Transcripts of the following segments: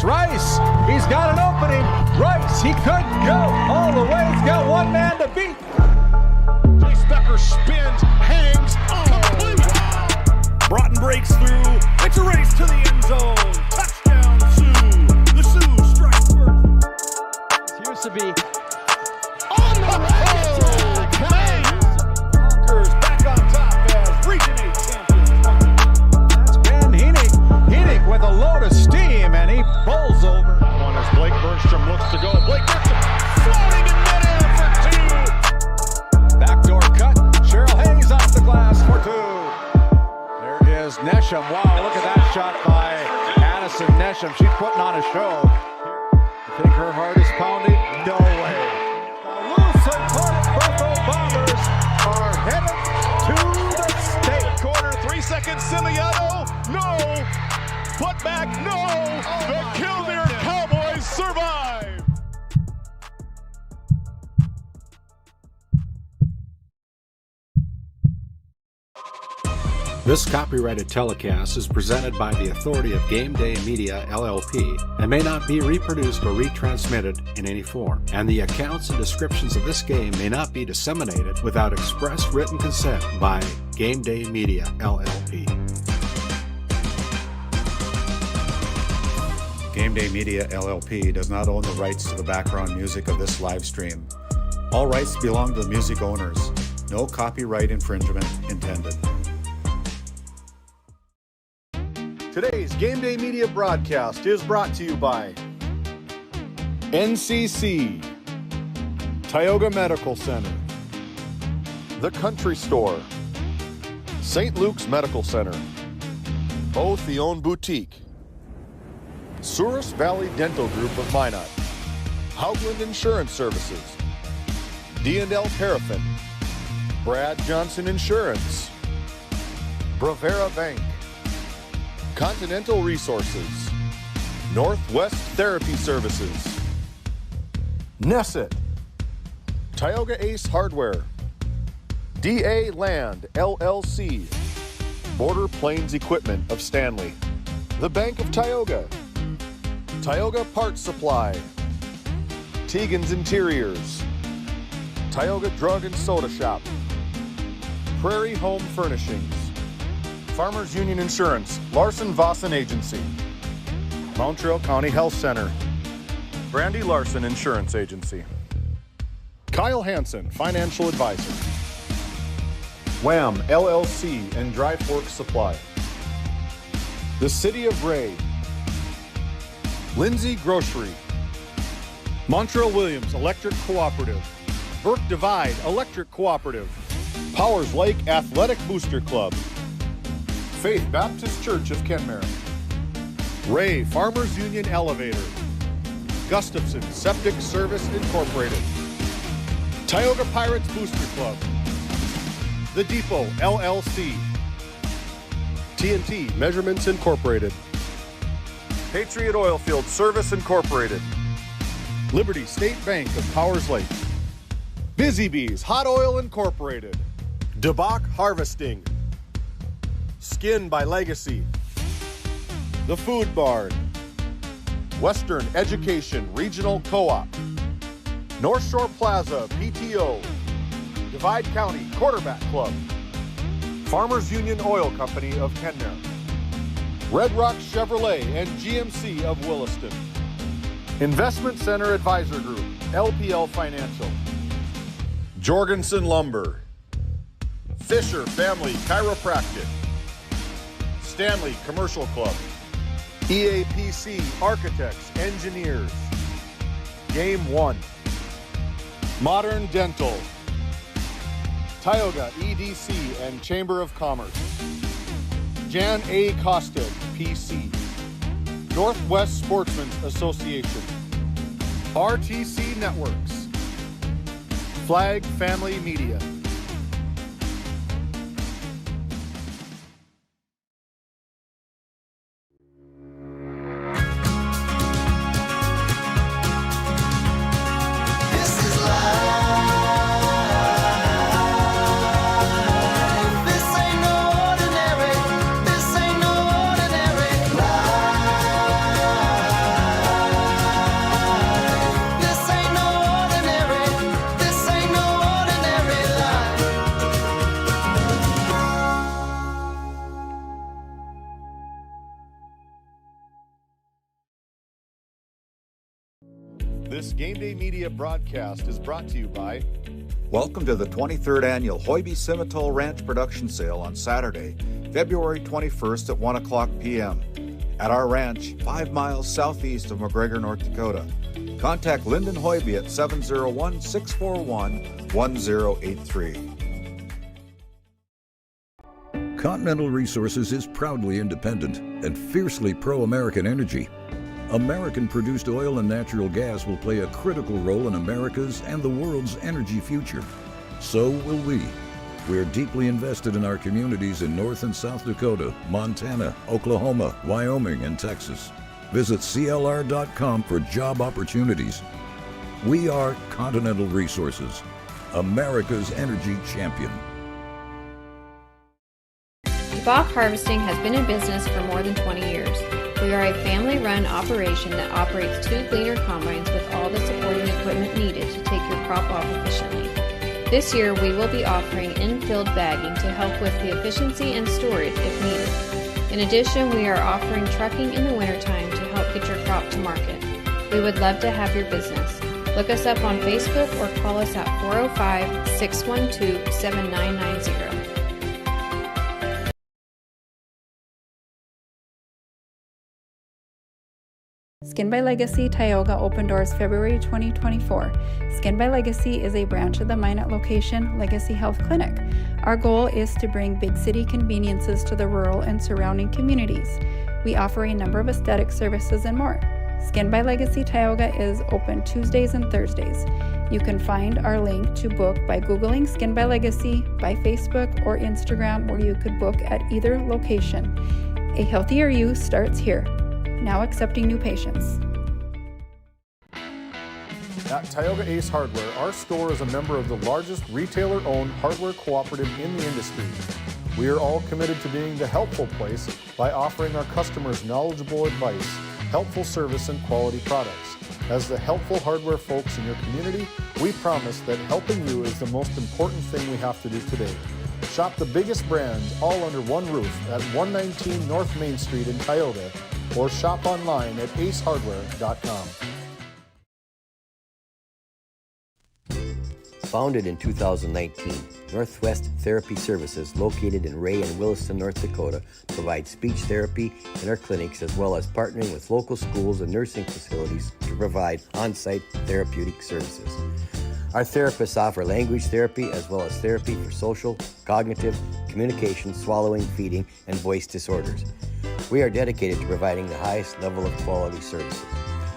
Rice. He's got an opening. Rice, he could go all the way. He's got one man to beat. Chase Becker spins, hangs, complete. Broughton breaks through. It's a race to the end zone. Touchdown, Sioux. The Sioux strike first. It used to be On the road, Conquers back on top as Region 8 champions. That's Ben Henig with a load of steam, and he bowls over. One as Blake Burnstrom looks to go. Blake Burnstrom floating in midair for two. Backdoor cut. Cheryl Hayes off the glass for two. There is Nesham. Wow, look at that shot by Addison Nesham. She's putting on a show. You think her heart is pounding? No way. The Louisville Buffalo Bombers are headed to the state. Corner, 3 seconds, Simiano. No. Put back, no. The Killdeer Cowboys survive. This copyrighted telecast is presented by the authority of GameDay Media, LLP, and may not be reproduced or retransmitted in any form. And the accounts and descriptions of this game may not be disseminated without express written consent by GameDay Media, LLP. GameDay Media, LLP does not own the rights to the background music of this live stream. All rights belong to the music owners. No copyright infringement intended. Today's GameDay Media broadcast is brought to you by NCC, Tioga Medical Center, The Country Store, St. Luke's Medical Center, both the own boutique, Souris Valley Dental Group of Minot, Hoagland Insurance Services, D&L Paraffin, Brad Johnson Insurance, Bravera Bank, Continental Resources, Northwest Therapy Services, Nesset, Tioga Ace Hardware, DA Land, LLC, Border Plains Equipment of Stanley, The Bank of Tioga, Tioga Parts Supply, Tegan's Interiors, Tioga Drug and Soda Shop, Prairie Home Furnishings, Farmers Union Insurance, Larson Vossen Agency, Montreal County Health Center, Brandy Larson Insurance Agency, Kyle Hansen, Financial Advisor, Wham! LLC and Dry Fork Supply, the City of Ray, Lindsay Grocery, Montreal Williams Electric Cooperative, Burke Divide Electric Cooperative, Powers Lake Athletic Booster Club, Faith Baptist Church of Kenmare, Ray Farmers Union Elevator, Gustafson Septic Service Incorporated, Tioga Pirates Booster Club, The Depot LLC, TNT Measurements Incorporated, Patriot Oilfield Service Incorporated, Liberty State Bank of Powers Lake, Busy Bees Hot Oil Incorporated, DeBach Harvesting, Skin by Legacy, The Food Barn, Western Education Regional Co-op, North Shore Plaza PTO, Divide County Quarterback Club, Farmers Union Oil Company of Kenmare, Red Rock Chevrolet and GMC of Williston, Investment Center Advisor Group, LPL Financial, Jorgensen Lumber, Fisher Family Chiropractic, Stanley Commercial Club, EAPC Architects, Engineers, Game One, Modern Dental, Tioga EDC and Chamber of Commerce, Jan A. Costed, PC, Northwest Sportsmen's Association, RTC Networks, Flag Family Media. This GameDay Media broadcast is brought to you by... Welcome to the 23rd Annual Hoiby Simmental Ranch Production Sale on Saturday, February 21st at 1 o'clock p.m. at our ranch 5 miles southeast of McGregor, North Dakota. Contact Lyndon Hoiby at 701-641-1083. Continental Resources is proudly independent and fiercely pro-American energy. American-produced oil and natural gas will play a critical role in America's and the world's energy future. So will we. We are deeply invested in our communities in North and South Dakota, Montana, Oklahoma, Wyoming, and Texas. Visit CLR.com for job opportunities. We are Continental Resources, America's energy champion. Bach Harvesting has been in business for more than 20 years. We are a family-run operation that operates 2 gleaner combines with all the supporting equipment needed to take your crop off efficiently. This year, we will be offering in-field bagging to help with the efficiency and storage if needed. In addition, we are offering trucking in the wintertime to help get your crop to market. We would love to have your business. Look us up on Facebook or call us at 405-612-7990. Skin by Legacy Tioga open doors February 2024. Skin by Legacy is a branch of the Minot location Legacy Health Clinic. Our goal is to bring big city conveniences to the rural and surrounding communities. We offer a number of aesthetic services and more. Skin by Legacy Tioga is open Tuesdays and Thursdays. You can find our link to book by Googling Skin by Legacy, by Facebook or Instagram, or you could book at either location. A healthier you starts here. Now accepting new patients. At Tioga Ace Hardware, our store is a member of the largest retailer-owned hardware cooperative in the industry. We are all committed to being the helpful place by offering our customers knowledgeable advice, helpful service, and quality products. As the helpful hardware folks in your community, we promise that helping you is the most important thing we have to do today. Shop the biggest brands all under one roof at 119 North Main Street in Tioga, or shop online at acehardware.com. Founded in 2019, Northwest Therapy Services, located in Ray and Williston, North Dakota, provides speech therapy in our clinics, as well as partnering with local schools and nursing facilities to provide on-site therapeutic services. Our therapists offer language therapy as well as therapy for social, cognitive, communication, swallowing, feeding, and voice disorders. We are dedicated to providing the highest level of quality services.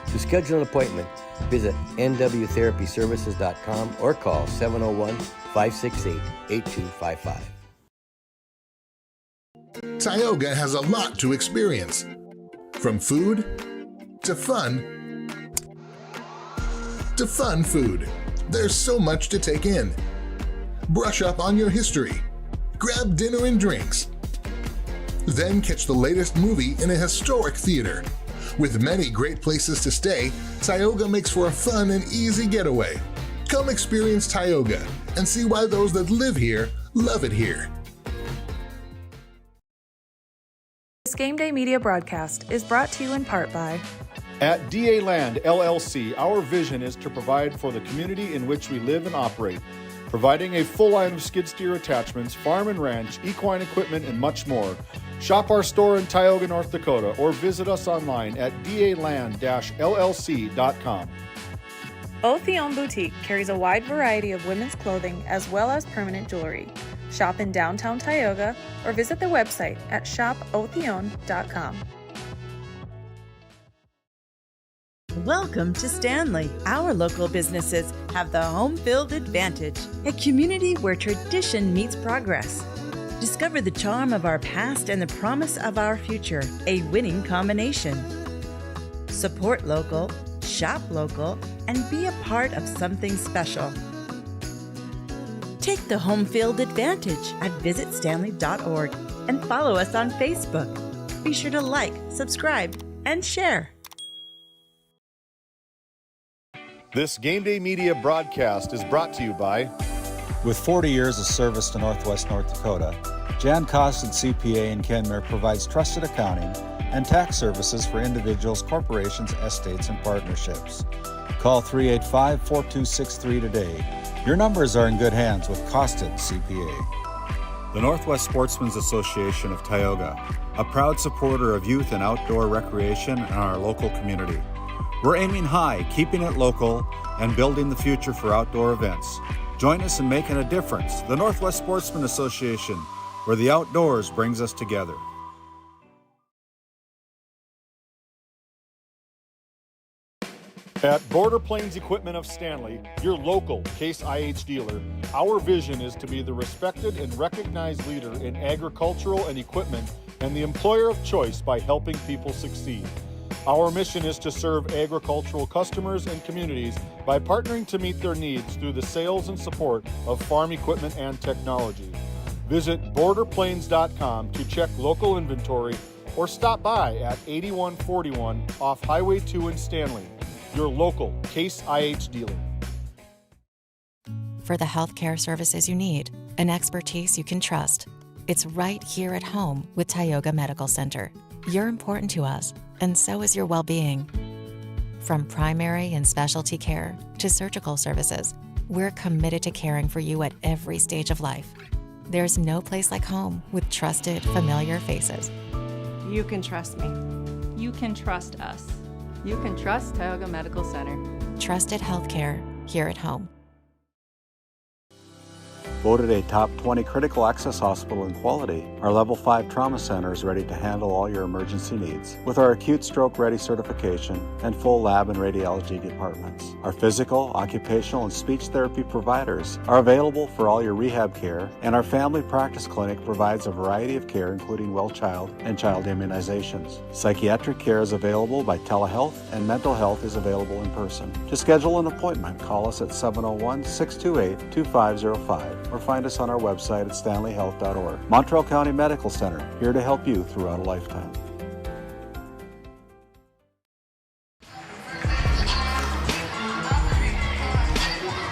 To schedule an appointment, visit nwtherapyservices.com or call 701-568-8255. Tioga has a lot to experience. From food to fun food. There's so much to take in. Brush up on your history. Grab dinner and drinks. Then catch the latest movie in a historic theater. With many great places to stay, Tioga makes for a fun and easy getaway. Come experience Tioga and see why those that live here love it here. This GameDay Media broadcast is brought to you in part by At DA Land LLC, our vision is to provide for the community in which we live and operate, providing a full line of skid steer attachments, farm and ranch, equine equipment, and much more. Shop our store in Tioga, North Dakota, or visit us online at daland-llc.com. Otheon Boutique carries a wide variety of women's clothing as well as permanent jewelry. Shop in downtown Tioga or visit their website at shopotheon.com. Welcome to Stanley. Our local businesses have the home field advantage, a community where tradition meets progress. Discover the charm of our past and the promise of our future, a winning combination. Support local, shop local, and be a part of something special. Take the home field advantage at visitstanley.org and follow us on Facebook. Be sure to like, subscribe, and share. This GameDay Media broadcast is brought to you by... With 40 years of service to Northwest North Dakota, Jan Costin CPA in Kenmare provides trusted accounting and tax services for individuals, corporations, estates, and partnerships. Call 385-4263 today. Your numbers are in good hands with Costed CPA. The Northwest Sportsmen's Association of Tioga, a proud supporter of youth and outdoor recreation in our local community. We're aiming high, keeping it local, and building the future for outdoor events. Join us in making a difference. The Northwest Sportsmen Association, where the outdoors brings us together. At Border Plains Equipment of Stanley, your local Case IH dealer, our vision is to be the respected and recognized leader in agricultural and equipment and the employer of choice by helping people succeed. Our mission is to serve agricultural customers and communities by partnering to meet their needs through the sales and support of farm equipment and technology. Visit borderplains.com to check local inventory or stop by at 8141 off Highway 2 in Stanley. Your local Case IH dealer. For the healthcare services you need, an expertise you can trust, it's right here at home with Tioga Medical Center. You're important to us, and so is your well-being. From primary and specialty care to surgical services, we're committed to caring for you at every stage of life. There's no place like home with trusted, familiar faces. You can trust me. You can trust us. You can trust Tioga Medical Center. Trusted healthcare here at home. Voted a top 20 critical access hospital in quality, our Level 5 Trauma Center is ready to handle all your emergency needs with our Acute Stroke Ready certification and full lab and radiology departments. Our physical, occupational, and speech therapy providers are available for all your rehab care, and our family practice clinic provides a variety of care including well child and child immunizations. Psychiatric care is available by telehealth, and mental health is available in person. To schedule an appointment, call us at 701-628-2505. or find us on our website at stanleyhealth.org. Montreal County Medical Center, here to help you throughout a lifetime.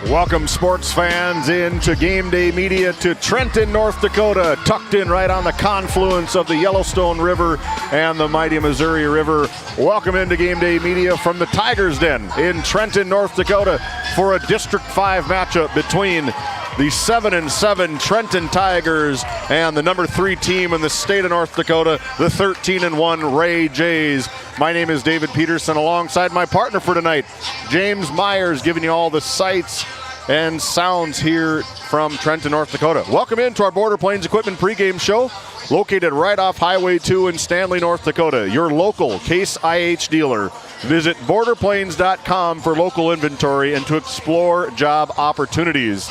Welcome, sports fans, into GameDay Media to Trenton, North Dakota, tucked in right on the confluence of the Yellowstone River and the mighty Missouri River. Welcome into GameDay Media from the Tigers Den in Trenton, North Dakota for a District 5 matchup between the 7-7 Trenton Tigers and the number 3 team in the state of North Dakota, the 13-1 Ray Jays. My name is David Peterson, alongside my partner for tonight, James Myers, giving you all the sights and sounds here from Trenton, North Dakota. Welcome into our Border Plains Equipment pregame show, located right off Highway 2 in Stanley, North Dakota. Your local Case IH dealer. Visit borderplains.com for local inventory and to explore job opportunities.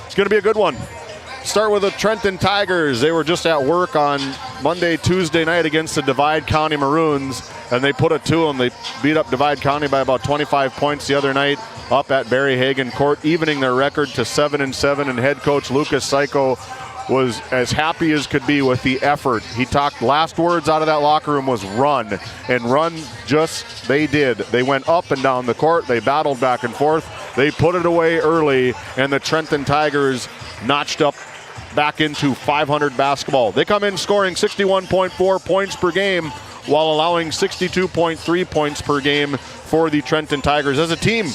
It's going to be a good one. Start with the Trenton Tigers. They were just at work on Monday, Tuesday night against the Divide County Maroons, and they put it to them. They beat up Divide County by about 25 points the other night up at Barry Hagen Court, evening their record to 7-7, and head coach Lucas Psycho was as happy as could be with the effort. He talked, last words out of that locker room was run, and run just they did. They went up and down the court. They battled back and forth. They put it away early, and the Trenton Tigers notched up back into 500 basketball. They come in scoring 61.4 points per game while allowing 62.3 points per game for the Trenton Tigers as a team.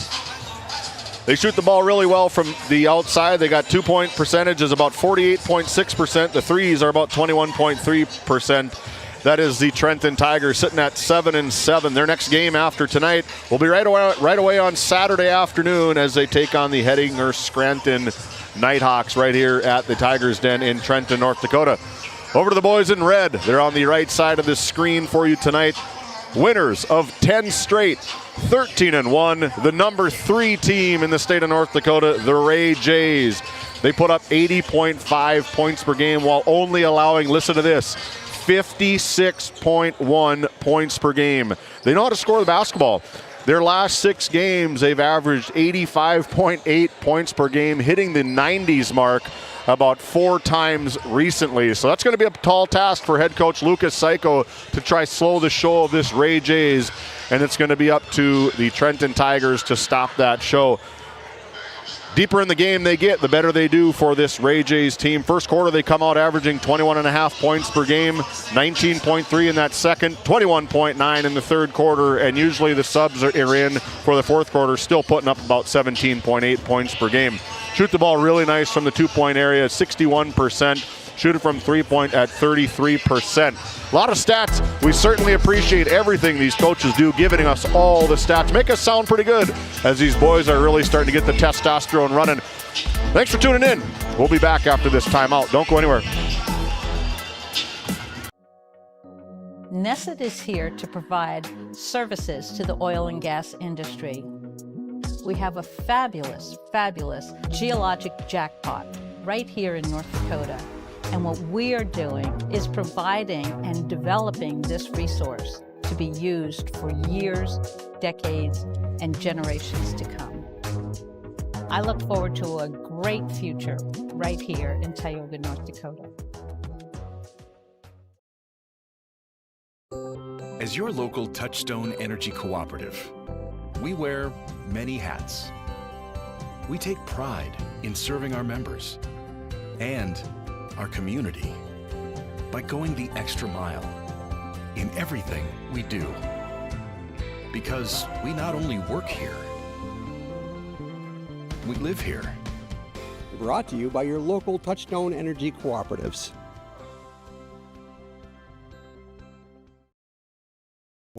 They shoot the ball really well from the outside. They got 2-point percentage is about 48.6%. The threes are about 21.3%. That is the Trenton Tigers sitting at 7-7. Their next game after tonight will be right away on Saturday afternoon as they take on the Hettinger Scranton Nighthawks right here at the Tigers Den in Trenton, North Dakota. Over to the boys in red. They're on the right side of the screen for you tonight. Winners of 10 straight, 13-1, the number 3 team in the state of North Dakota, the Ray Jays. They put up 80.5 points per game while only allowing, listen to this, 56.1 points per game. They know how to score the basketball. Their last 6 games, they've averaged 85.8 points per game, hitting the 90s mark about 4 times recently. So that's going to be a tall task for head coach Lucas Psycho to try slow the show of this Ray Jays, and it's going to be up to the Trenton Tigers to stop that show. deeper in the game they get, the better they do for this Ray Jays team. First quarter, they come out averaging 21.5 points per game, 19.3 in that second, 21.9 in the third quarter, and usually the subs are in for the fourth quarter, still putting up about 17.8 points per game. Shoot the ball really nice from the two-point area, 61%. Shoot it from three-point at 33%. A lot of stats. We certainly appreciate everything these coaches do, giving us all the stats. Make us sound pretty good as these boys are really starting to get the testosterone running. Thanks for tuning in. We'll be back after this timeout. Don't go anywhere. Nesset is here to provide services to the oil and gas industry. We have a fabulous, fabulous geologic jackpot right here in North Dakota. And what we are doing is providing and developing this resource to be used for years, decades, and generations to come. I look forward to a great future right here in Tioga, North Dakota. As your local Touchstone Energy Cooperative, we wear many hats. We take pride in serving our members and our community by going the extra mile in everything we do. Because we not only work here, we live here. Brought to you by your local Touchstone Energy Cooperatives.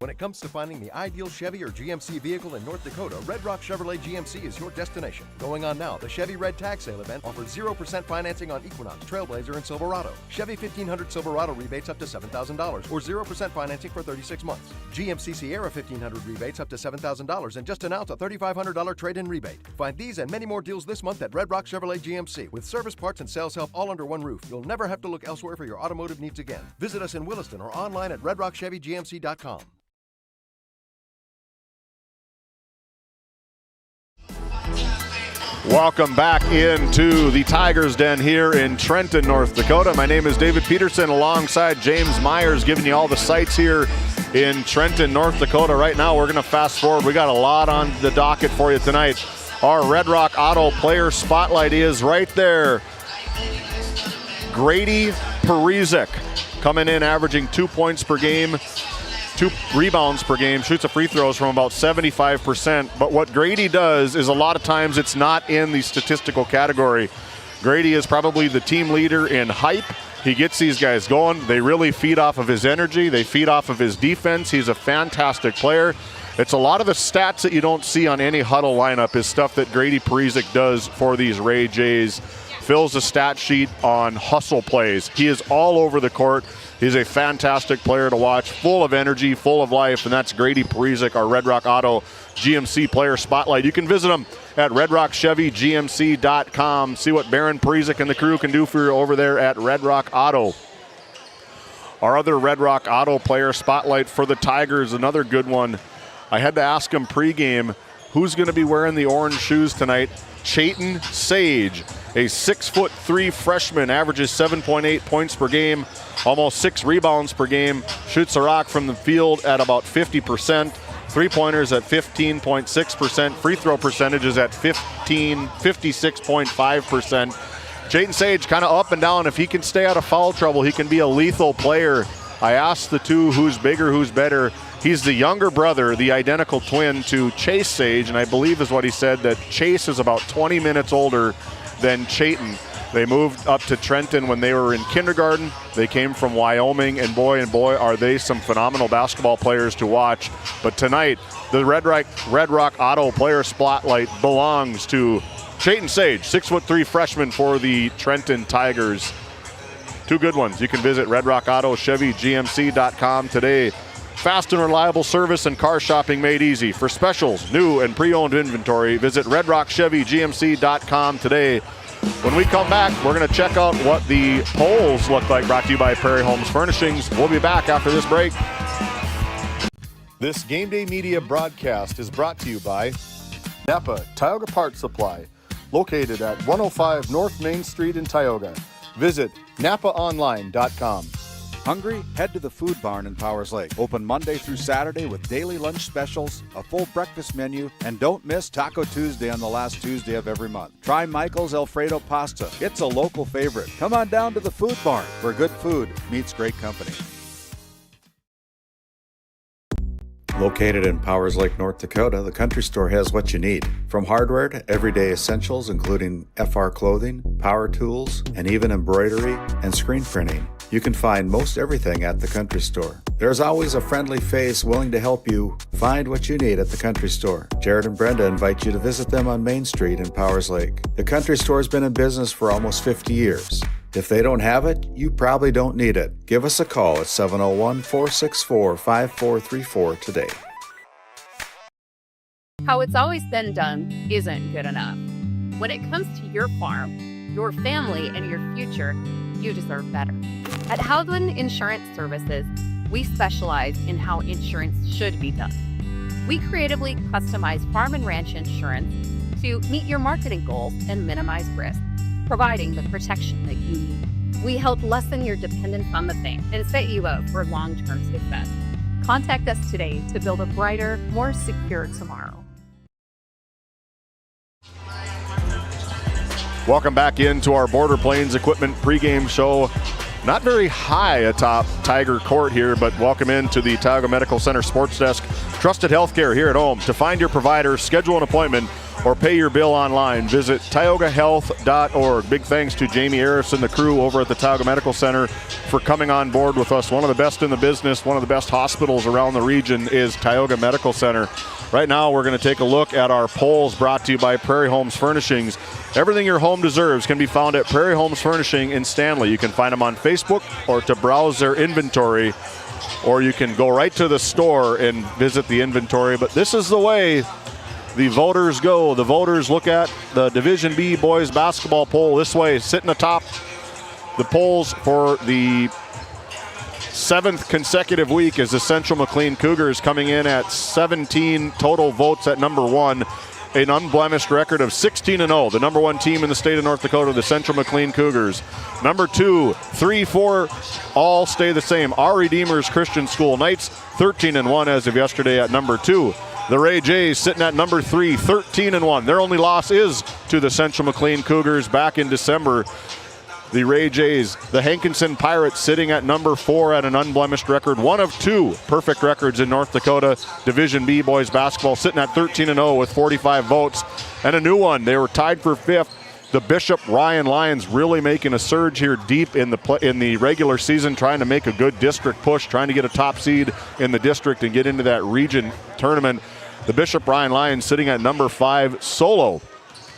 When it comes to finding the ideal Chevy or GMC vehicle in North Dakota, Red Rock Chevrolet GMC is your destination. Going on now, the Chevy Red Tag Sale event offers 0% financing on Equinox, Trailblazer, and Silverado. Chevy 1500 Silverado rebates up to $7,000 or 0% financing for 36 months. GMC Sierra 1500 rebates up to $7,000 and just announced a $3,500 trade-in rebate. Find these and many more deals this month at Red Rock Chevrolet GMC. With service, parts, and sales help all under one roof, you'll never have to look elsewhere for your automotive needs again. Visit us in Williston or online at redrockchevygmc.com. Welcome back into the Tigers Den here in Trenton, North Dakota. My name is David Peterson alongside James Myers, giving you all the sights here in Trenton, North Dakota. Right now, we're going to fast forward. We got a lot on the docket for you tonight. Our Red Rock Auto player spotlight is right there. Grady Parizek coming in, averaging 2 points per game, 2 rebounds per game, shoots the free throws from about 75%. But what Grady does is a lot of times it's not in the statistical category. Grady is probably the team leader in hype. He gets these guys going. They really feed off of his energy. They feed off of his defense. He's a fantastic player. It's a lot of the stats that you don't see on any huddle lineup is stuff that Grady Parizek does for these Ray Jays. Fills the stat sheet on hustle plays. He is all over the court. He's a fantastic player to watch, full of energy, full of life, and that's Grady Parizek, our Red Rock Auto GMC player spotlight. You can visit him at redrockchevygmc.com. See what Baron Parizek and the crew can do for you over there at Red Rock Auto. Our other Red Rock Auto player spotlight for the Tigers, another good one. I had to ask him pregame, who's going to be wearing the orange shoes tonight? Chayton Sage, a 6'3" freshman, averages 7.8 points per game, almost 6 rebounds per game, shoots a rock from the field at about 50%, three-pointers at 15.6%, free throw percentages at 56.5%. Chayton Sage kind of up and down. If he can stay out of foul trouble, he can be a lethal player. I asked the two who's bigger, who's better. He's the younger brother, the identical twin to Chase Sage, and I believe is what he said, that Chase is about 20 minutes older than Chayton. They moved up to Trenton when they were in kindergarten. They came from Wyoming, and boy, are they some phenomenal basketball players to watch. But tonight, the Red Rock Auto player spotlight belongs to Chayton Sage, 6'3" freshman for the Trenton Tigers. Two good ones. You can visit redrockautochevygmc.com today. Fast and reliable service and car shopping made easy. For specials, new and pre-owned inventory, visit redrockchevygmc.com today. When we come back, we're going to check out what the polls look like, brought to you by Prairie Homes Furnishings. We'll be back after this break. This GameDay Media broadcast is brought to you by Napa Tioga Parts Supply, located at 105 North Main Street in Tioga. Visit napaonline.com. Hungry? Head to the Food Barn in Powers Lake. Open Monday through Saturday with daily lunch specials, a full breakfast menu, and don't miss Taco Tuesday on the last Tuesday of every month. Try Michael's Alfredo Pasta. It's a local favorite. Come on down to the Food Barn, where good food meets great company. Located in Powers Lake, North Dakota, the Country Store has what you need. From hardware to everyday essentials, including FR clothing, power tools, and even embroidery and screen printing. You can find most everything at the Country Store. There's always a friendly face willing to help you find what you need at the Country Store. Jared and Brenda invite you to visit them on Main Street in Powers Lake. The Country Store has been in business for almost 50 years. If they don't have it, you probably don't need it. Give us a call at 701-464-5434 today. How it's always been done isn't good enough. When it comes to your farm, your family, and your future, you deserve better. At Howland Insurance Services, we specialize in how insurance should be done. We creatively customize farm and ranch insurance to meet your marketing goals and minimize risk, providing the protection that you need. We help lessen your dependence on the bank and set you up for long-term success. Contact us today to build a brighter, more secure tomorrow. Welcome back into our Border Plains Equipment pregame show. Not very high atop Tiger Court here, but welcome into the Tioga Medical Center Sports Desk. Trusted healthcare here at home. To find your provider, schedule an appointment, or pay your bill online, visit tiogahealth.org. Big thanks to Jamie Harris and the crew over at the Tioga Medical Center for coming on board with us. One of the best in the business, one of the best hospitals around the region is Tioga Medical Center. Right now, we're going to take a look at our polls brought to you by Prairie Homes Furnishings. Everything your home deserves can be found at Prairie Homes Furnishing in Stanley. You can find them on Facebook or to browse their inventory, or you can go right to the store and visit the inventory. But this is the way the voters go. The voters look at the Division B boys basketball poll this way. Sitting atop the polls for the 7th consecutive week is the Central McLean Cougars, coming in at 17 total votes at number 1. An unblemished record of 16-0. The number 1 team in the state of North Dakota, the Central McLean Cougars. Number 2, 3, 4, all stay the same. Our Redeemers Christian School Knights, 13-1 as of yesterday at number 2. The Ray Jays sitting at number 3, 13-1. Their only loss is to the Central McLean Cougars back in December. The Ray Jays, the Hankinson Pirates sitting at number 4 at an unblemished record. One of 2 perfect records in North Dakota Division B boys basketball, sitting at 13-0 with 45 votes. And a new one, they were tied for 5th. The Bishop Ryan Lions really making a surge here deep in the regular season, trying to make a good district push, trying to get a top seed in the district and get into that region tournament. The Bishop Ryan Lions sitting at number 5 solo,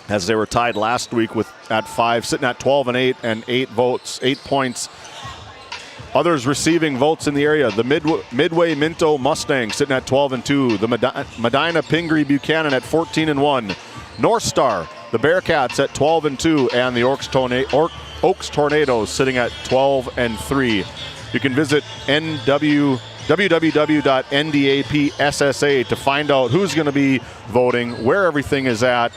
as they were tied last week at 5, sitting at 12-8 and 8 points. Others receiving votes in the area: the Midway Minto Mustangs sitting at 12-2, the Medina Pingree Buchanan at 14-1, North Star, the Bearcats at 12-2, and the Oaks Tornadoes sitting at 12-3. You can visit www.ndapssa to find out who's going to be voting, where everything is at.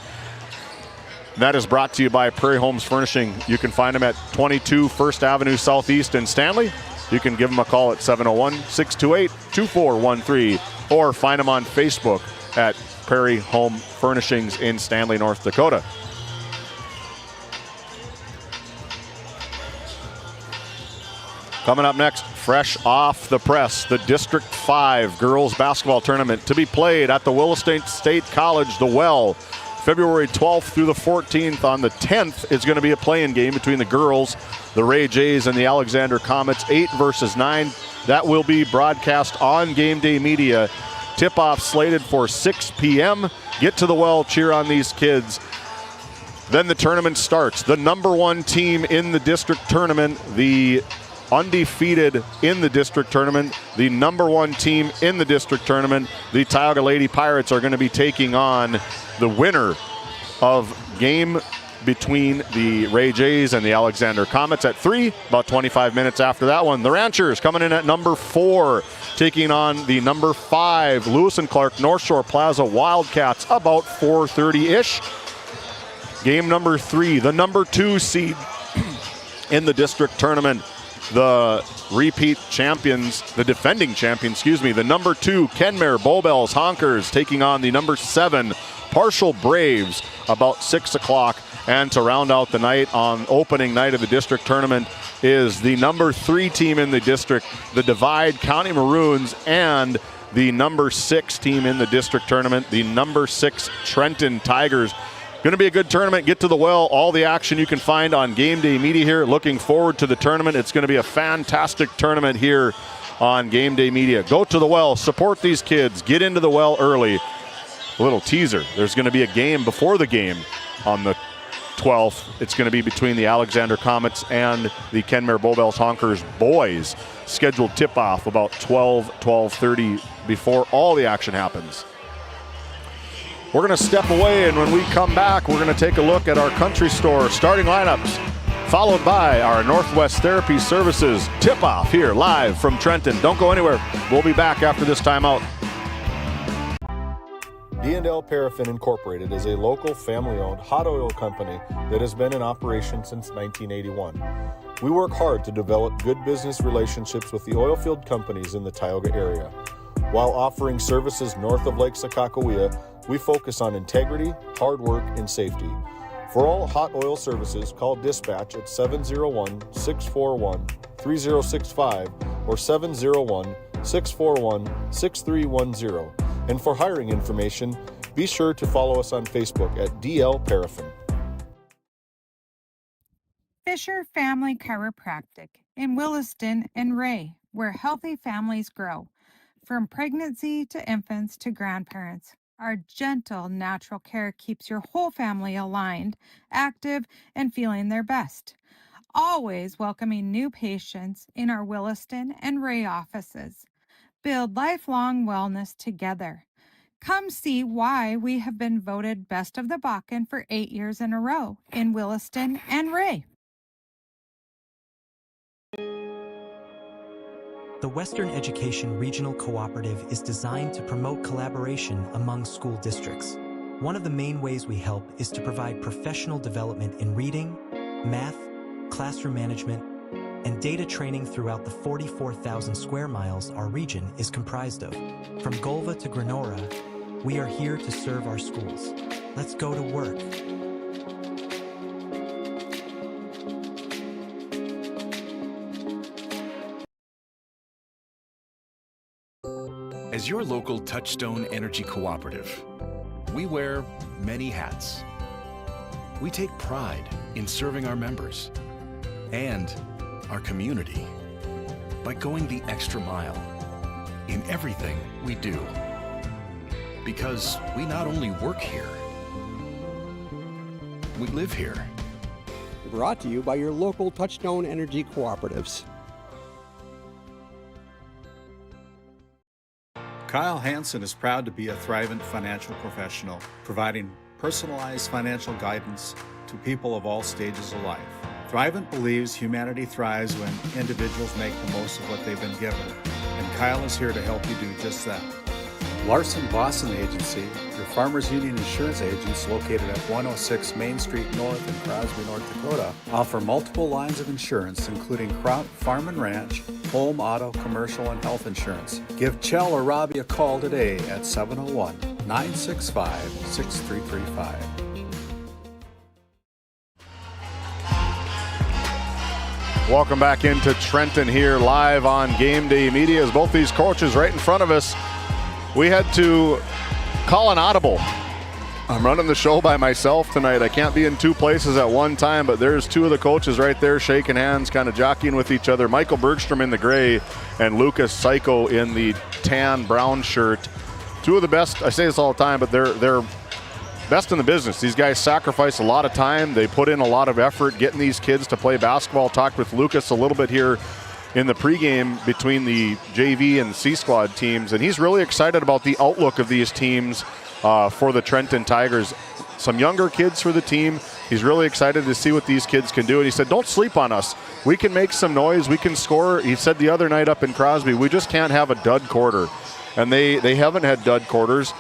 That is brought to you by Prairie Homes Furnishing. You can find them at 22 First Avenue Southeast in Stanley. You can give them a call at 701-628-2413, or find them on Facebook at Prairie Home Furnishings in Stanley, North Dakota. Coming up next, fresh off the press, the District 5 girls basketball tournament to be played at the Williston State College, the Well. February 12th through the 14th. On the 10th is going to be a play-in game between the girls, the Ray Jays, and the Alexander Comets, 8 versus 9. That will be broadcast on GameDay Media. Tip-off slated for 6 p.m. Get to the Well, cheer on these kids. Then the tournament starts. The number 1 team in the district tournament, the undefeated in the district tournament, the number 1 team in the district tournament, the Tioga Lady Pirates, are going to be taking on the winner of game between the Ray Jays and the Alexander Comets at 3. About 25 minutes after that one, the Ranchers coming in at number 4, taking on the number 5 Lewis and Clark North Shore Plaza Wildcats, about 4:30-ish. Game number 3, the number 2 seed in the district tournament, the repeat champions, the defending champions, the number 2 Kenmare Bowbells Honkers taking on the number 7 Partial Braves about 6 o'clock. And to round out the night on opening night of the district tournament is the number 3 team in the district, the Divide County Maroons, and the number 6 team in the district tournament, the number 6 Trenton Tigers. Going to be a good tournament. Get to the well. All the action you can find on Game Day Media here. Looking forward to the tournament. It's going to be a fantastic tournament here on Game Day Media. Go to the well. Support these kids. Get into the well early. A little teaser. There's going to be a game before the game on the 12th. It's going to be between the Alexander Comets and the Kenmare Bowbells Honkers boys. Scheduled tip-off about 12:30 before all the action happens. We're going to step away, and when we come back, we're going to take a look at our country store starting lineups, followed by our Northwest Therapy Services tip-off here live from Trenton. Don't go anywhere. We'll be back after this timeout. D&L Paraffin Incorporated is a local family-owned hot oil company that has been in operation since 1981. We work hard to develop good business relationships with the oilfield companies in the Tioga area. While offering services north of Lake Sakakawea, we focus on integrity, hard work, and safety. For all hot oil services, call dispatch at 701-641-3065 or 701-641-6310. And for hiring information, be sure to follow us on Facebook at DL Paraffin. Fisher Family Chiropractic in Williston and Ray, where healthy families grow. From pregnancy to infants to grandparents, our gentle, natural care keeps your whole family aligned, active, and feeling their best. Always welcoming new patients in our Williston and Ray offices. Build lifelong wellness together. Come see why we have been voted Best of the Bakken for 8 years in a row in Williston and Ray. The Western Education Regional Cooperative is designed to promote collaboration among school districts. One of the main ways we help is to provide professional development in reading, math, classroom management, and data training throughout the 44,000 square miles our region is comprised of. From Golva to Granora, we are here to serve our schools. Let's go to work. As your local Touchstone Energy Cooperative, we wear many hats. We take pride in serving our members and our community by going the extra mile in everything we do. Because we not only work here, we live here. Brought to you by your local Touchstone Energy Cooperatives. Kyle Hansen is proud to be a Thrivent financial professional, providing personalized financial guidance to people of all stages of life. Thrivent believes humanity thrives when individuals make the most of what they've been given, and Kyle is here to help you do just that. Larson Boston Agency, your Farmers Union insurance agents located at 106 Main Street North in Crosby, North Dakota, offer multiple lines of insurance, including crop, farm and ranch, home, auto, commercial, and health insurance. Give Chell or Robbie a call today at 701-965-6335. Welcome back into Trenton here live on Game Day Media. As both these coaches right in front of us, we had to call an audible. I'm running the show by myself tonight. I can't be in two places at one time, but there's two of the coaches right there shaking hands, kind of jockeying with each other. Michael Bergstrom in the gray and Lucas Psycho in the tan brown shirt. Two of the best, I say this all the time, but they're best in the business. These guys sacrifice a lot of time. They put in a lot of effort getting these kids to play basketball. Talked with Lucas a little bit here in the pregame between the JV and C squad teams, and he's really excited about the outlook of these teams for the Trenton Tigers. Some younger kids for the team. He's really excited to see what these kids can do, and he said, don't sleep on us. We can make some noise. We can score. He said the other night up in Crosby, we just can't have a dud quarter, and they haven't had dud quarters.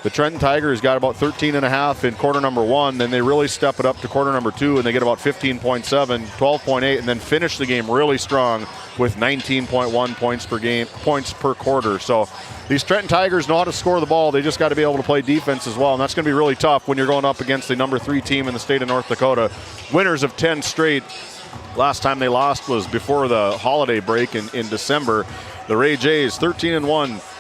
The Trenton Tigers got about 13.5 in quarter number 1. Then they really step it up to quarter number 2, and they get about 15.7, 12.8, and then finish the game really strong with 19.1 points per quarter. So these Trenton Tigers know how to score the ball. They just got to be able to play defense as well, and that's going to be really tough when you're going up against the number 3 team in the state of North Dakota. Winners of 10 straight. Last time they lost was before the holiday break in December. The Ray Jays, 13-1.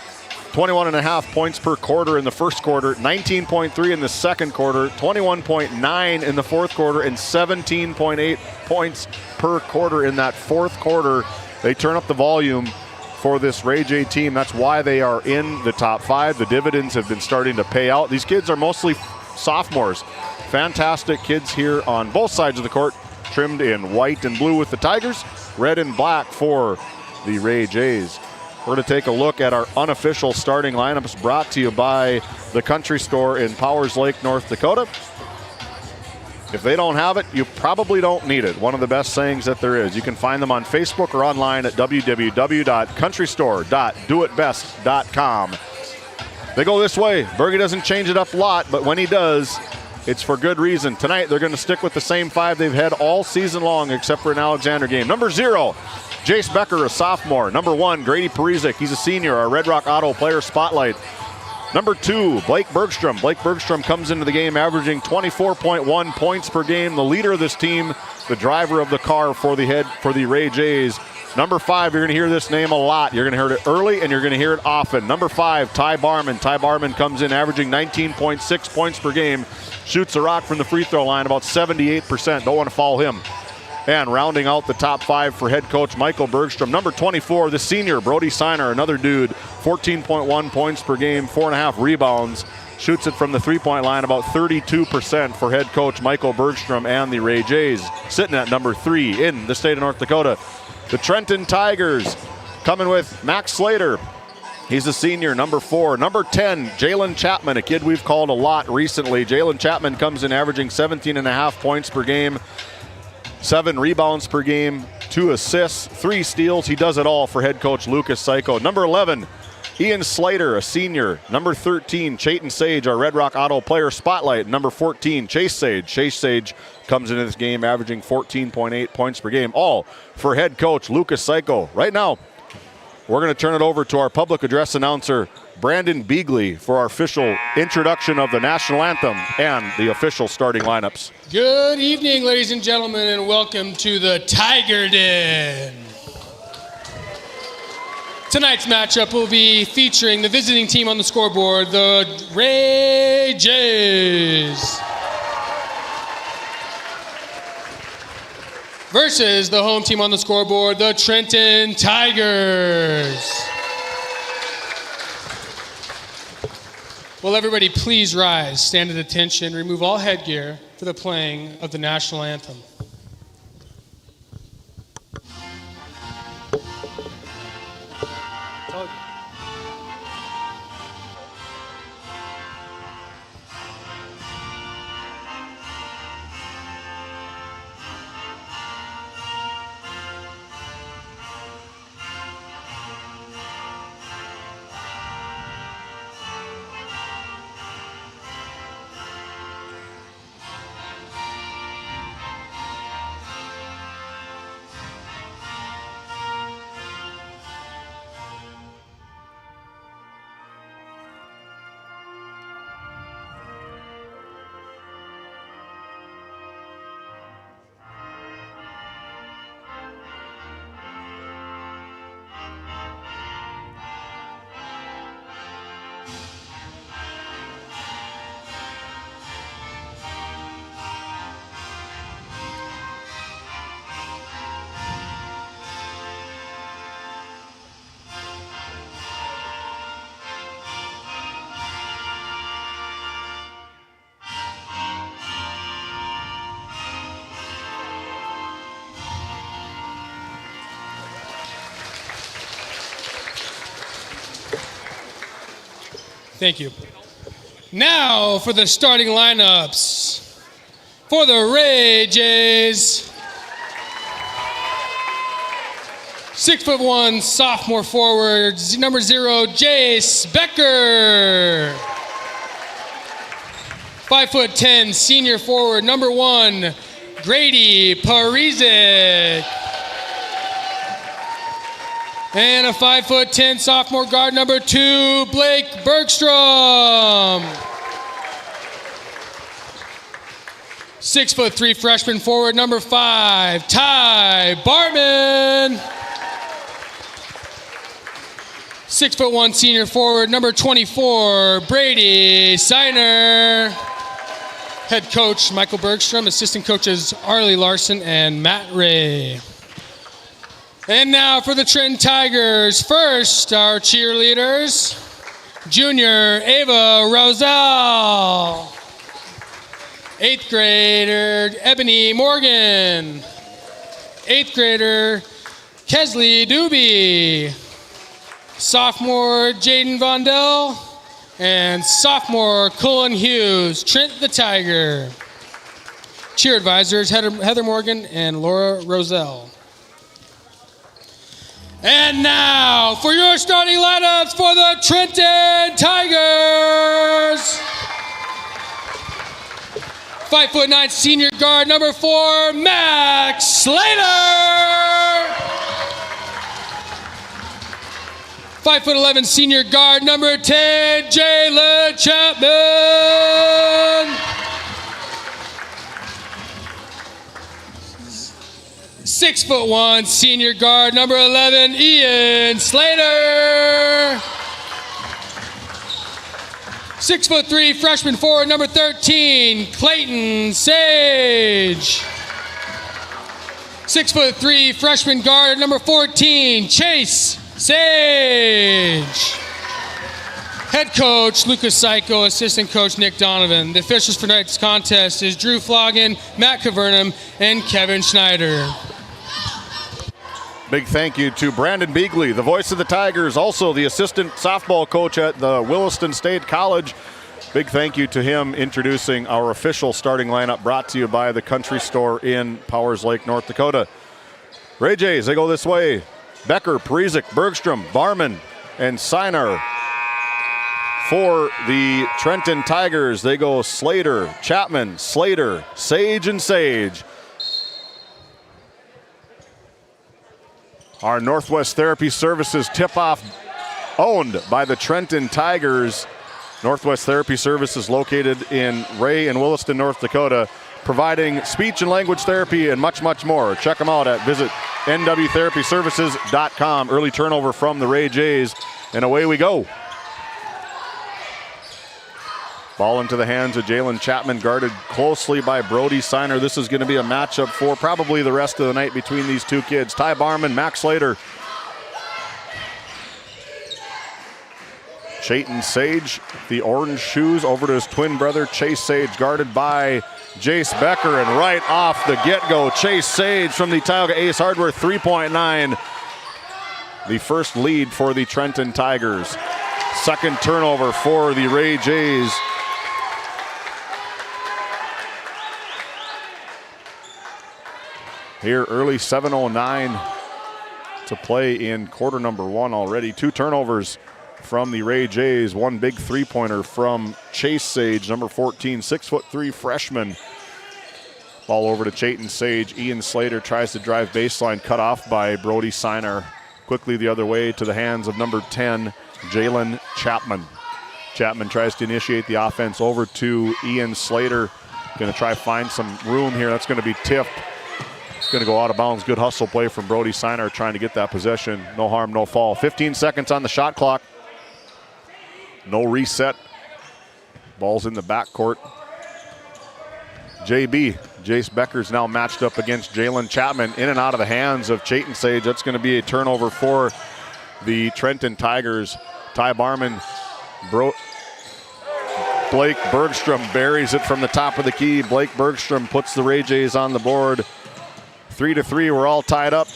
21.5 points per quarter in the first quarter, 19.3 in the second quarter, 21.9 in the fourth quarter, and 17.8 points per quarter in that fourth quarter. They turn up the volume for this Ray J team. That's why they are in the top 5. The dividends have been starting to pay out. These kids are mostly sophomores. Fantastic kids here on both sides of the court, trimmed in white and blue with the Tigers, red and black for the Ray Jays. We're going to take a look at our unofficial starting lineups brought to you by the Country Store in Powers Lake, North Dakota. If they don't have it, you probably don't need it. One of the best sayings that there is. You can find them on Facebook or online at www.countrystore.doitbest.com. They go this way. Berge doesn't change it up a lot, but when he does, it's for good reason. Tonight, they're going to stick with the same 5 they've had all season long except for an Alexander game. Number 0, Jace Becker, a sophomore. Number 1, Grady Parizek. He's a senior, our Red Rock Auto Player Spotlight. Number 2, Blake Bergstrom. Blake Bergstrom comes into the game averaging 24.1 points per game. The leader of this team, the driver of the car for the Ray Jays. Number 5, you're going to hear this name a lot. You're going to hear it early and you're going to hear it often. Number 5, Ty Barman. Ty Barman comes in averaging 19.6 points per game. Shoots the rock from the free throw line about 78%. Don't want to foul him. And rounding out the top 5 for head coach Michael Bergstrom. Number 24, the senior, Brody Seiner, another dude, 14.1 points per game, 4.5 rebounds. Shoots it from the three-point line about 32% for head coach Michael Bergstrom and the Ray Jays. Sitting at number 3 in the state of North Dakota. The Trenton Tigers coming with Max Slater. He's a senior, number 4. Number 10, Jalen Chapman, a kid we've called a lot recently. Jalen Chapman comes in averaging 17.5 points per game. 7 rebounds per game, 2 assists, 3 steals. He does it all for head coach Lucas Psycho. Number 11, Ian Slater, a senior. Number 13, Chayton Sage, our Red Rock Auto Player Spotlight. Number 14, Chase Sage. Chase Sage comes into this game averaging 14.8 points per game. All for head coach Lucas Psycho. Right now, we're going to turn it over to our public address announcer, Brandon Beagley, for our official introduction of the national anthem and the official starting lineups. Good evening, ladies and gentlemen, and welcome to the Tiger Den. Tonight's matchup will be featuring the visiting team on the scoreboard, the Ray Jays, versus the home team on the scoreboard, the Trenton Tigers. Will everybody please rise, stand at attention, remove all headgear for the playing of the national anthem. Thank you. Now for the starting lineups. For the Ray Jays, 6'1" sophomore forward, number 0, Jace Becker. 5'10" senior forward, number 1, Grady Parizic. And a 5'10" sophomore guard, number 2, Blake Bergstrom. 6'3" freshman forward, number 5, Ty Bartman. 6'1" senior forward, number 24, Brady Seiner. Head coach Michael Bergstrom, assistant coaches Arlie Larson and Matt Ray. And now for the Trenton Tigers. First, our cheerleaders, junior Ava Roselle. 8th grader Ebony Morgan. 8th grader Kesley Doobie. Sophomore Jaden Vondell. And sophomore Cullen Hughes. Trent the Tiger. Cheer advisors Heather Morgan and Laura Roselle. And now for your starting lineups for the Trenton Tigers. 5'9" senior guard, number 4, Max Slater. 5'11" senior guard, number 10, Jalen Chapman. 6'1" senior guard, number 11, Ian Slater. 6'3" freshman forward, number 13, Clayton Sage. 6'3" freshman guard, number 14, Chase Sage. Head coach Lucas Psycho, assistant coach Nick Donovan. The officials for tonight's contest is Drew Flogan, Matt Cavernum, and Kevin Schneider. Big thank you to Brandon Beagley, the voice of the Tigers, also the assistant softball coach at the Williston State College. Big thank you to him introducing our official starting lineup, brought to you by the Country Store in Powers Lake, North Dakota. Ray Jays, they go this way. Becker, Parizic, Bergstrom, Barman, and Seiner. For the Trenton Tigers, they go Slater, Chapman, Slater, Sage, and Sage. Our Northwest Therapy Services tip-off owned by the Trenton Tigers. Northwest Therapy Services located in Ray and Williston, North Dakota, providing speech and language therapy and much, much more. Check them out visit nwtherapyservices.com. Early turnover from the Ray Jays, and away we go. Ball into the hands of Jalen Chapman, guarded closely by Brody Seiner. This is going to be a matchup for probably the rest of the night between these two kids. Ty Barman, Max Slater. Chayton Sage, the orange shoes, over to his twin brother Chase Sage, guarded by Jace Becker, and right off the get-go, Chase Sage from the Tioga Ace Hardware 3.9. The first lead for the Trenton Tigers. Second turnover for the Ray Jays. Here early, 7:09 to play in quarter number 1 already. 2 turnovers from the Ray Jays. 1 big three-pointer from Chase Sage, number 14, 6'3" freshman. Ball over to Chayton Sage. Ian Slater tries to drive baseline, cut off by Brody Seiner. Quickly the other way to the hands of number 10, Jalen Chapman. Chapman tries to initiate the offense over to Ian Slater. Going to try to find some room here. That's going to be tipped. It's going to go out of bounds. Good hustle play from Brody Seiner trying to get that possession. No harm, no foul. 15 seconds on the shot clock. No reset. Ball's in the backcourt. JB, Jace Becker's now matched up against Jalen Chapman, in and out of the hands of Chayton Sage. That's going to be a turnover for the Trenton Tigers. Ty Barman, Blake Bergstrom buries it from the top of the key. Blake Bergstrom puts the Ray Jays on the board. 3-3, we're all tied up.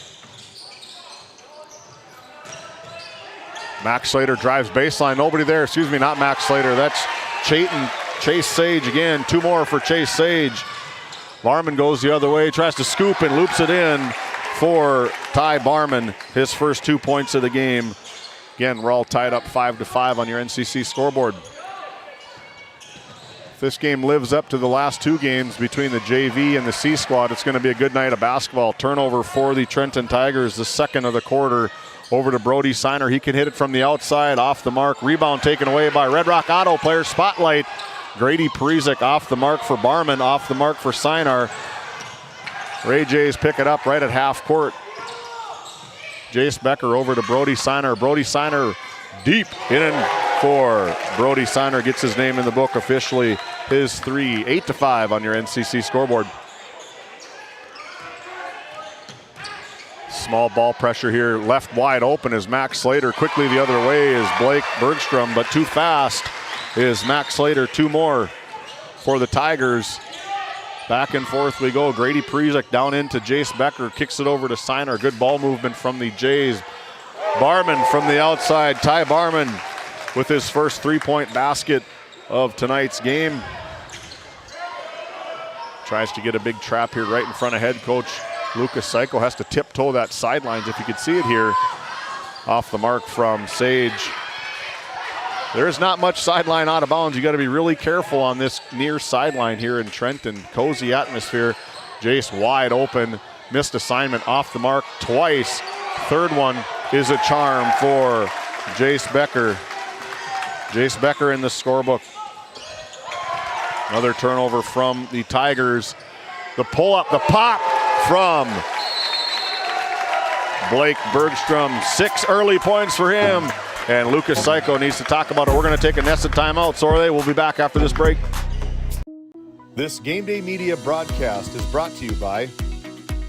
Max Slater drives baseline, nobody there. Excuse me, not Max Slater, that's Chase Sage again. 2 more for Chase Sage. Barman goes the other way, tries to scoop and loops it in for Ty Barman, his first 2 points of the game. Again, we're all tied up 5-5 on your NCC scoreboard. If this game lives up to the last two games between the JV and the C squad, it's going to be a good night of basketball. Turnover for the Trenton Tigers, the second of the quarter. Over to Brody Siner. He can hit it from the outside, off the mark. Rebound taken away by Red Rock Auto player. Spotlight. Grady Prezik off the mark for Barman, off the mark for Sinar. Ray Jays pick it up right at half court. Jace Becker over to Brody Siner. Brody Siner deep in and for Brody Siner. Gets his name in the book officially. His three, 8-5 on your NCC scoreboard. Small ball pressure here, left wide open is Max Slater. Quickly the other way is Blake Bergstrom, but too fast is Max Slater. Two more for the Tigers. Back and forth we go. Grady Prezik down into Jace Becker, kicks it over to Siner. Good ball movement from the Jays. Barman from the outside. Ty Barman with his first three-point basket of tonight's game. Tries to get a big trap here right in front of head coach Lucas Psycho. Has to tiptoe that sidelines, if you could see it here. Off the mark from Sage. There is not much sideline out of bounds. You got to be really careful on this near sideline here in Trenton. Cozy atmosphere. Jace wide open. Missed assignment off the mark twice. Third one is a charm for Jace Becker. Jace Becker in the scorebook. Another turnover from the Tigers. The pull up, the pop from Blake Bergstrom. 6 early points for him. And Lucas Psycho needs to talk about it. We're going to take a nested timeout. So are they. We'll be back after this break. This Game Day Media broadcast is brought to you by...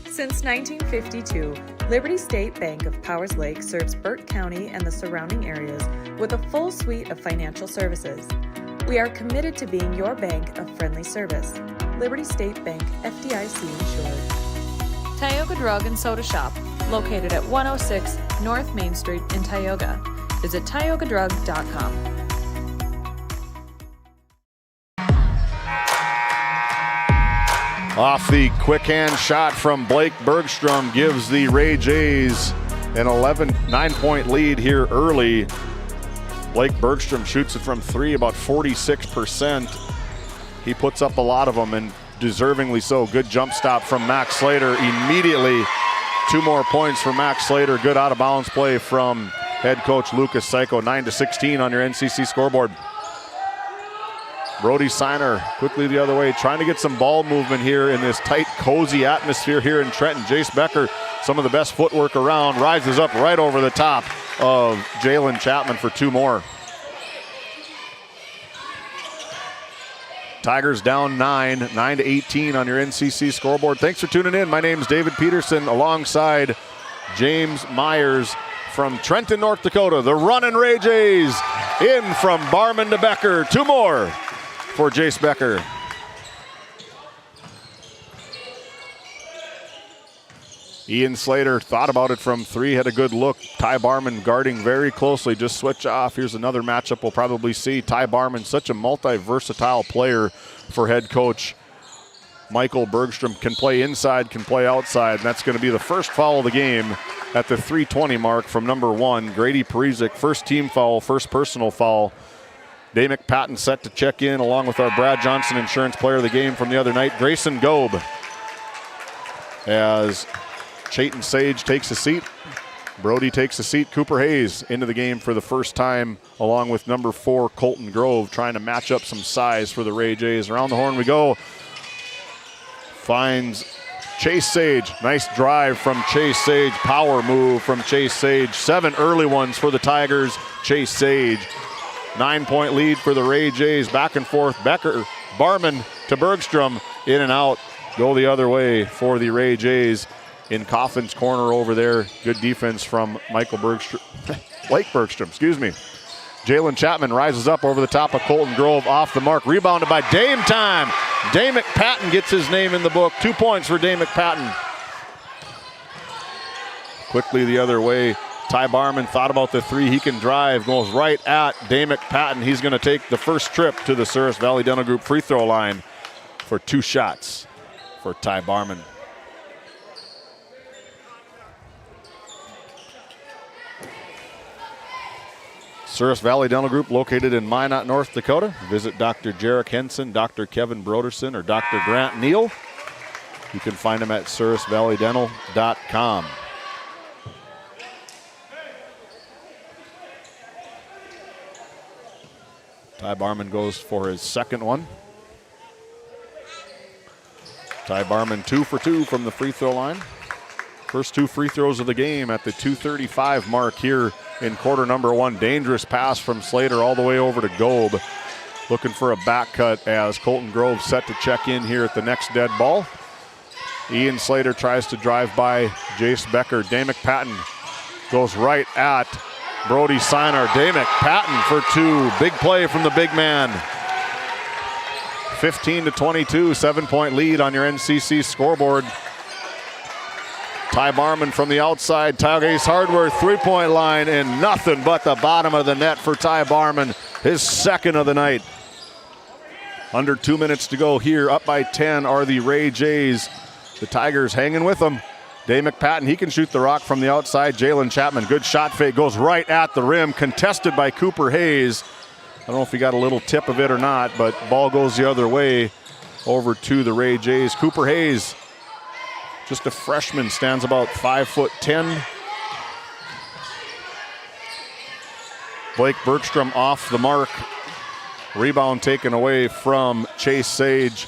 Since 1952, Liberty State Bank of Powers Lake serves Burt County and the surrounding areas with a full suite of financial services. We are committed to being your bank of friendly service. Liberty State Bank, FDIC insured. Tioga Drug and Soda Shop, located at 106 North Main Street in Tioga. Visit tiogadrug.com. Off the quick hand shot from Blake Bergstrom gives the Ray Jays an 9-point lead here early. Blake Bergstrom shoots it from three, about 46%. He puts up a lot of them, and deservingly so. Good jump stop from Max Slater. Immediately, 2 more points for Max Slater. Good out of bounds play from head coach Lucas Psycho. 9-16 on your NCC scoreboard. Brody Siner quickly the other way, trying to get some ball movement here in this tight, cozy atmosphere here in Trenton. Jace Becker, some of the best footwork around, rises up right over the top of Jalen Chapman for 2 more. Tigers down 9-18 on your NCC scoreboard. Thanks for tuning in. My name's David Peterson alongside James Myers from Trenton, North Dakota. The running Ray Jays in from Barman to Becker. 2 more for Jace Becker. Ian Slater thought about it from 3, had a good look. Ty Barman guarding very closely, just switch off. Here's another matchup we'll probably see. Ty Barman, such a multi-versatile player for head coach Michael Bergstrom. Can play inside, can play outside, and that's going to be the first foul of the game at the 3:20 mark from number 1, Grady Prezik. First team foul, first personal foul. Day McPatton set to check in along with our Brad Johnson Insurance Player of the Game from the other night, Grayson Gobe. As Chayton Sage takes a seat, Brody takes a seat. Cooper Hayes into the game for the first time along with number 4, Colton Grove, trying to match up some size for the Ray Jays. Around the horn we go. Finds Chase Sage. Nice drive from Chase Sage. Power move from Chase Sage. 7 early ones for the Tigers. Chase Sage. 9-point lead for the Ray Jays. Back and forth. Becker, Barman to Bergstrom. In and out. Go the other way for the Ray Jays. In Coffin's corner over there. Good defense from Michael Bergstrom. Blake Bergstrom, excuse me. Jalen Chapman rises up over the top of Colton Grove, off the mark. Rebounded by Dame Time. Day McPatton gets his name in the book. 2 points for Day McPatton. Quickly the other way. Ty Barman thought about the 3. He can drive. Goes right at Day McPatton. He's going to take the first trip to the Souris Valley Dental Group free throw line for 2 shots for Ty Barman. Souris Valley Dental Group located in Minot, North Dakota. Visit Dr. Jarek Henson, Dr. Kevin Broderson, or Dr. Grant Neal. You can find them at sourisvalleydental.com. Ty Barman goes for his second one. Ty Barman 2 for 2 from the free throw line. First 2 free throws of the game at the 2:35 mark here in quarter number 1. Dangerous pass from Slater all the way over to Gobe. Looking for a back cut as Colton Grove set to check in here at the next dead ball. Ian Slater tries to drive by Jace Becker. Damick Patton goes right at Brody Siner. Damick Patton for 2. Big play from the big man. 15-22, 7-point lead on your NCC scoreboard. Ty Barman from the outside. Tioga Ace Hardware 3-point line, and nothing but the bottom of the net for Ty Barman, his second of the night. Under 2 minutes to go here. Up by 10 are the Ray Jays. The Tigers hanging with them. Damick Patton, he can shoot the rock from the outside. Jalen Chapman, good shot fake, goes right at the rim. Contested by Cooper Hayes. I don't know if he got a little tip of it or not, but ball goes the other way over to the Ray Jays. Cooper Hayes, just a freshman, stands about 5'10". Blake Bergstrom off the mark. Rebound taken away from Chase Sage.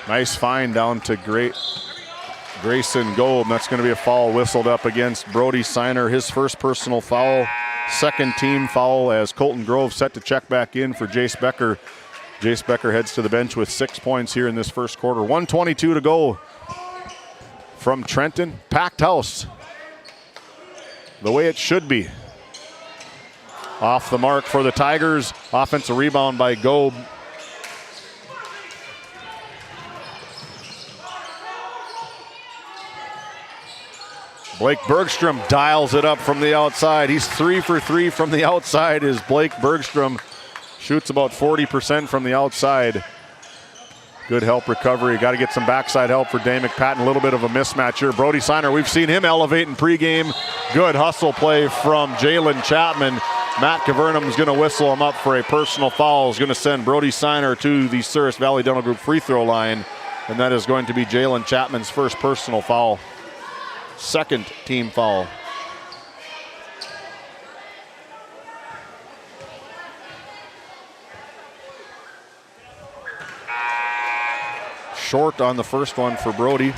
Nice find down to Grayson Gold. That's going to be a foul whistled up against Brody Siner. His first personal foul, second team foul as Colton Grove set to check back in for Jace Becker. Jace Becker heads to the bench with 6 points here in this first quarter. 1:22 to go from Trenton. Packed house. The way it should be. Off the mark for the Tigers. Offensive rebound by Gobe. Blake Bergstrom dials it up from the outside. He's 3 for 3 from the outside as Blake Bergstrom shoots about 40% from the outside. Good help recovery. Got to get some backside help for Damick Patton. A little bit of a mismatch here. Brody Siner, we've seen him elevate in pregame. Good hustle play from Jalen Chapman. Matt Cavernum is going to whistle him up for a personal foul. Is going to send Brody Siner to the Souris Valley Dental Group free throw line. And that is going to be Jalen Chapman's first personal foul. Second team foul. Short on the first one for Brody.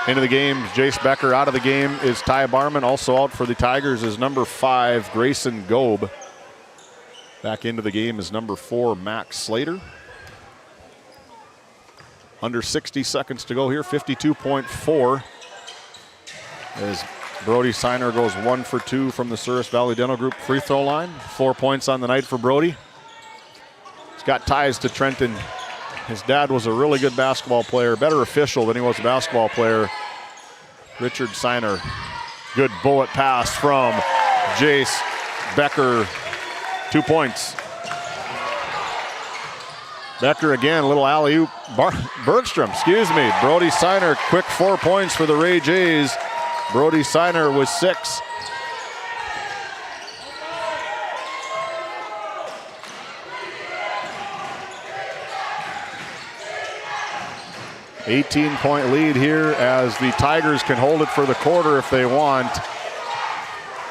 Into the game, Jace Becker. Out of the game is Ty Barman. Also out for the Tigers is number 5, Grayson Gobe. Back into the game is number 4, Max Slater. Under 60 seconds to go here, 52.4. As Brody Siner goes 1 for 2 from the Souris Valley Dental Group free throw line. 4 points on the night for Brody. He's got ties to Trenton. His dad was a really good basketball player, better official than he was a basketball player. Richard Siner. Good bullet pass from Jace Becker. 2 points. Becker again, a little alley-oop. Bergstrom, excuse me. Brody Siner, quick 4 points for the Ray Jays. Brody Siner with 6. $18-point lead here as the Tigers can hold it for the quarter if they want.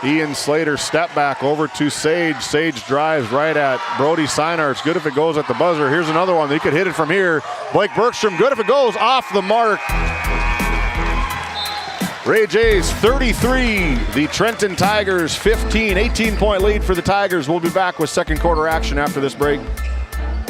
Ian Slater step back over to Sage. Sage drives right at Brody Siner. It's good if it goes at the buzzer. Here's another one. He could hit it from here. Blake Bergstrom, good if it goes off the mark. Ray Jays 33, the Trenton Tigers 15. 18-point lead for the Tigers. We'll be back with second quarter action after this break.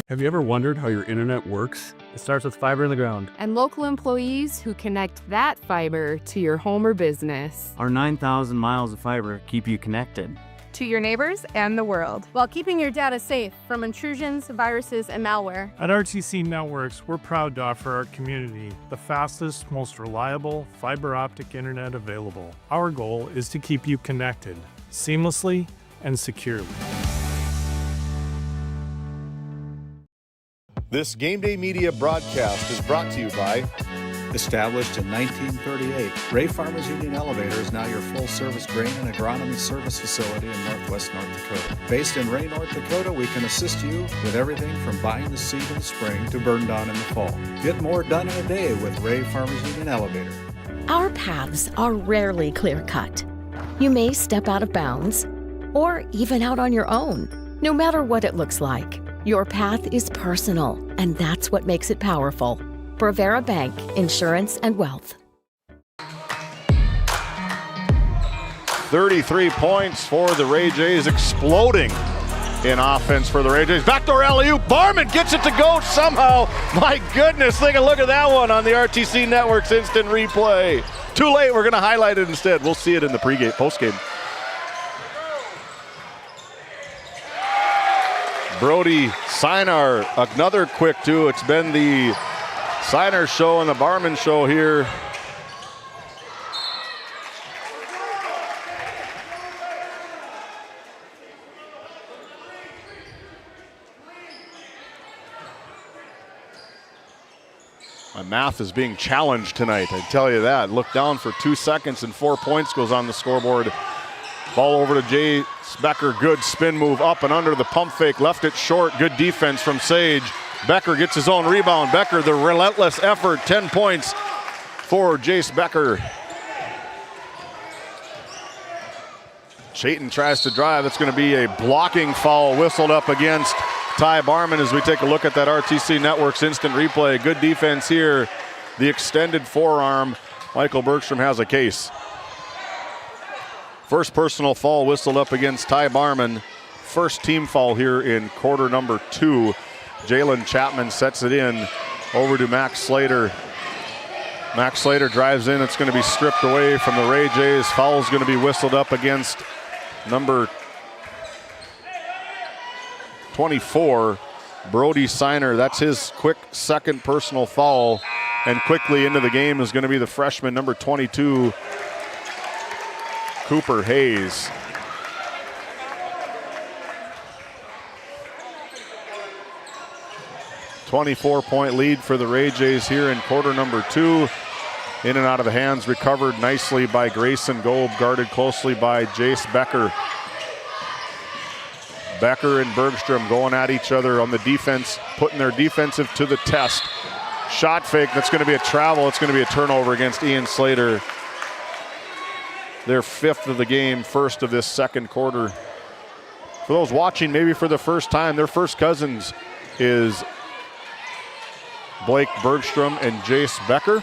Have you ever wondered how your internet works? It starts with fiber in the ground. And local employees who connect that fiber to your home or business. Our 9,000 miles of fiber keep you connected to your neighbors and the world, while keeping your data safe from intrusions, viruses, and malware. At RTC Networks, we're proud to offer our community the fastest, most reliable fiber optic internet available. Our goal is to keep you connected seamlessly and securely. This Game Day Media broadcast is brought to you by Established in 1938, Ray Farmers Union Elevator is now your full-service grain and agronomy service facility in northwest North Dakota. Based in Ray, North Dakota, we can assist you with everything from buying the seed in the spring to burn down in the fall. Get more done in a day with Ray Farmers Union Elevator. Our paths are rarely clear-cut. You may step out of bounds, or even out on your own. No matter what it looks like, your path is personal, and that's what makes it powerful. Brevera Bank, Insurance and Wealth. 33 points for the Ray Jays, exploding in offense for the Ray Jays. Backdoor alley-oop, Barman gets it to go somehow. My goodness, take a look at that one on the RTC Network's instant replay. Too late, we're gonna highlight it instead. We'll see it in the pregame, postgame. Brody Sinar, another quick two. It's been the Sinar show and the Barman show here. My math is being challenged tonight, I tell you that. Look down for 2 seconds and 4 points goes on the scoreboard. Ball over to Jace Becker, good spin move up and under the pump fake, left it short, good defense from Sage. Becker gets his own rebound. Becker, the relentless effort, 10 points for Jace Becker. Chayton tries to drive, that's gonna be a blocking foul whistled up against Ty Barman as we take a look at that RTC Network's instant replay. Good defense here, the extended forearm. Michael Bergstrom has a case. First personal foul whistled up against Ty Barman. First team foul here in quarter number 2. Jalen Chapman sets it in over to Max Slater. Max Slater drives in. It's going to be stripped away from the Ray Jays. Foul is going to be whistled up against number 24, Brody Sinar. That's his quick second personal foul. And quickly into the game is going to be the freshman, number 22, Cooper Hayes. .24-point lead for the Ray Jays here in quarter number 2. In and out of the hands, recovered nicely by Grayson Gold, guarded closely by Jace Becker. Becker and Bergstrom going at each other on the defense, putting their defensive to the test. Shot fake, that's going to be a travel. It's going to be a turnover against Ian Slater. Their 5th of the game, first of this second quarter. For those watching maybe for the first time, their first cousins is Blake Bergstrom and Jace Becker.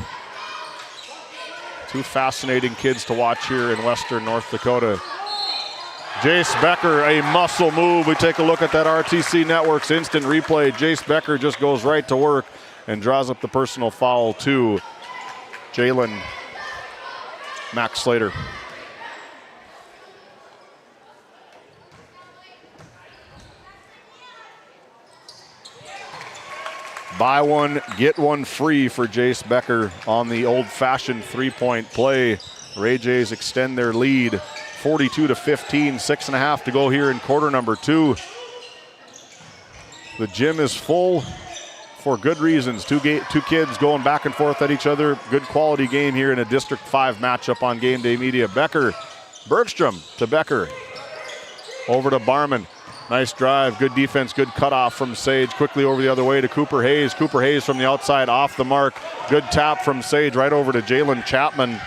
Two fascinating kids to watch here in western North Dakota. Jace Becker, a muscle move. We take a look at that RTC Network's instant replay. Jace Becker just goes right to work and draws up the personal foul to Jalen Max Slater. Buy one, get one free for Jace Becker on the old-fashioned three-point play. Ray Jays extend their lead, 42-15, 6.5 to go here in quarter number 2. The gym is full for good reasons. Two kids going back and forth at each other. Good quality game here in a District 5 matchup on GameDay Media. Becker, Bergstrom to Becker. Over to Barman. Nice drive, good defense, good cutoff from Sage. Quickly over the other way to Cooper Hayes. Cooper Hayes from the outside, off the mark. Good tap from Sage right over to Jalen Chapman.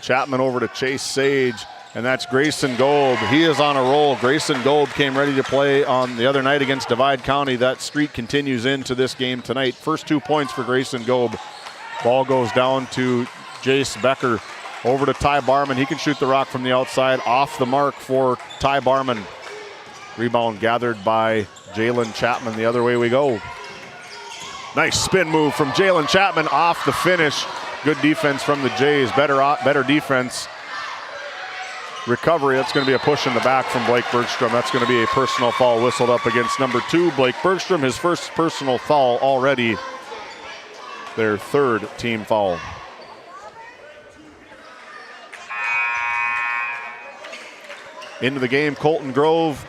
Chapman over to Chase Sage, and that's Grayson Gold. He is on a roll. Grayson Gold came ready to play on the other night against Divide County. That streak continues into this game tonight. First 2 points for Grayson Gold. Ball goes down to Jace Becker. Over to Ty Barman. He can shoot the rock from the outside. Off the mark for Ty Barman. Rebound gathered by Jalen Chapman. The other way we go. Nice spin move from Jalen Chapman off the finish. Good defense from the Jays. Better defense. Recovery. That's going to be a push in the back from Blake Bergstrom. That's going to be a personal foul whistled up against number 2, Blake Bergstrom. His first personal foul already. Their 3rd team foul. Into the game, Colton Grove,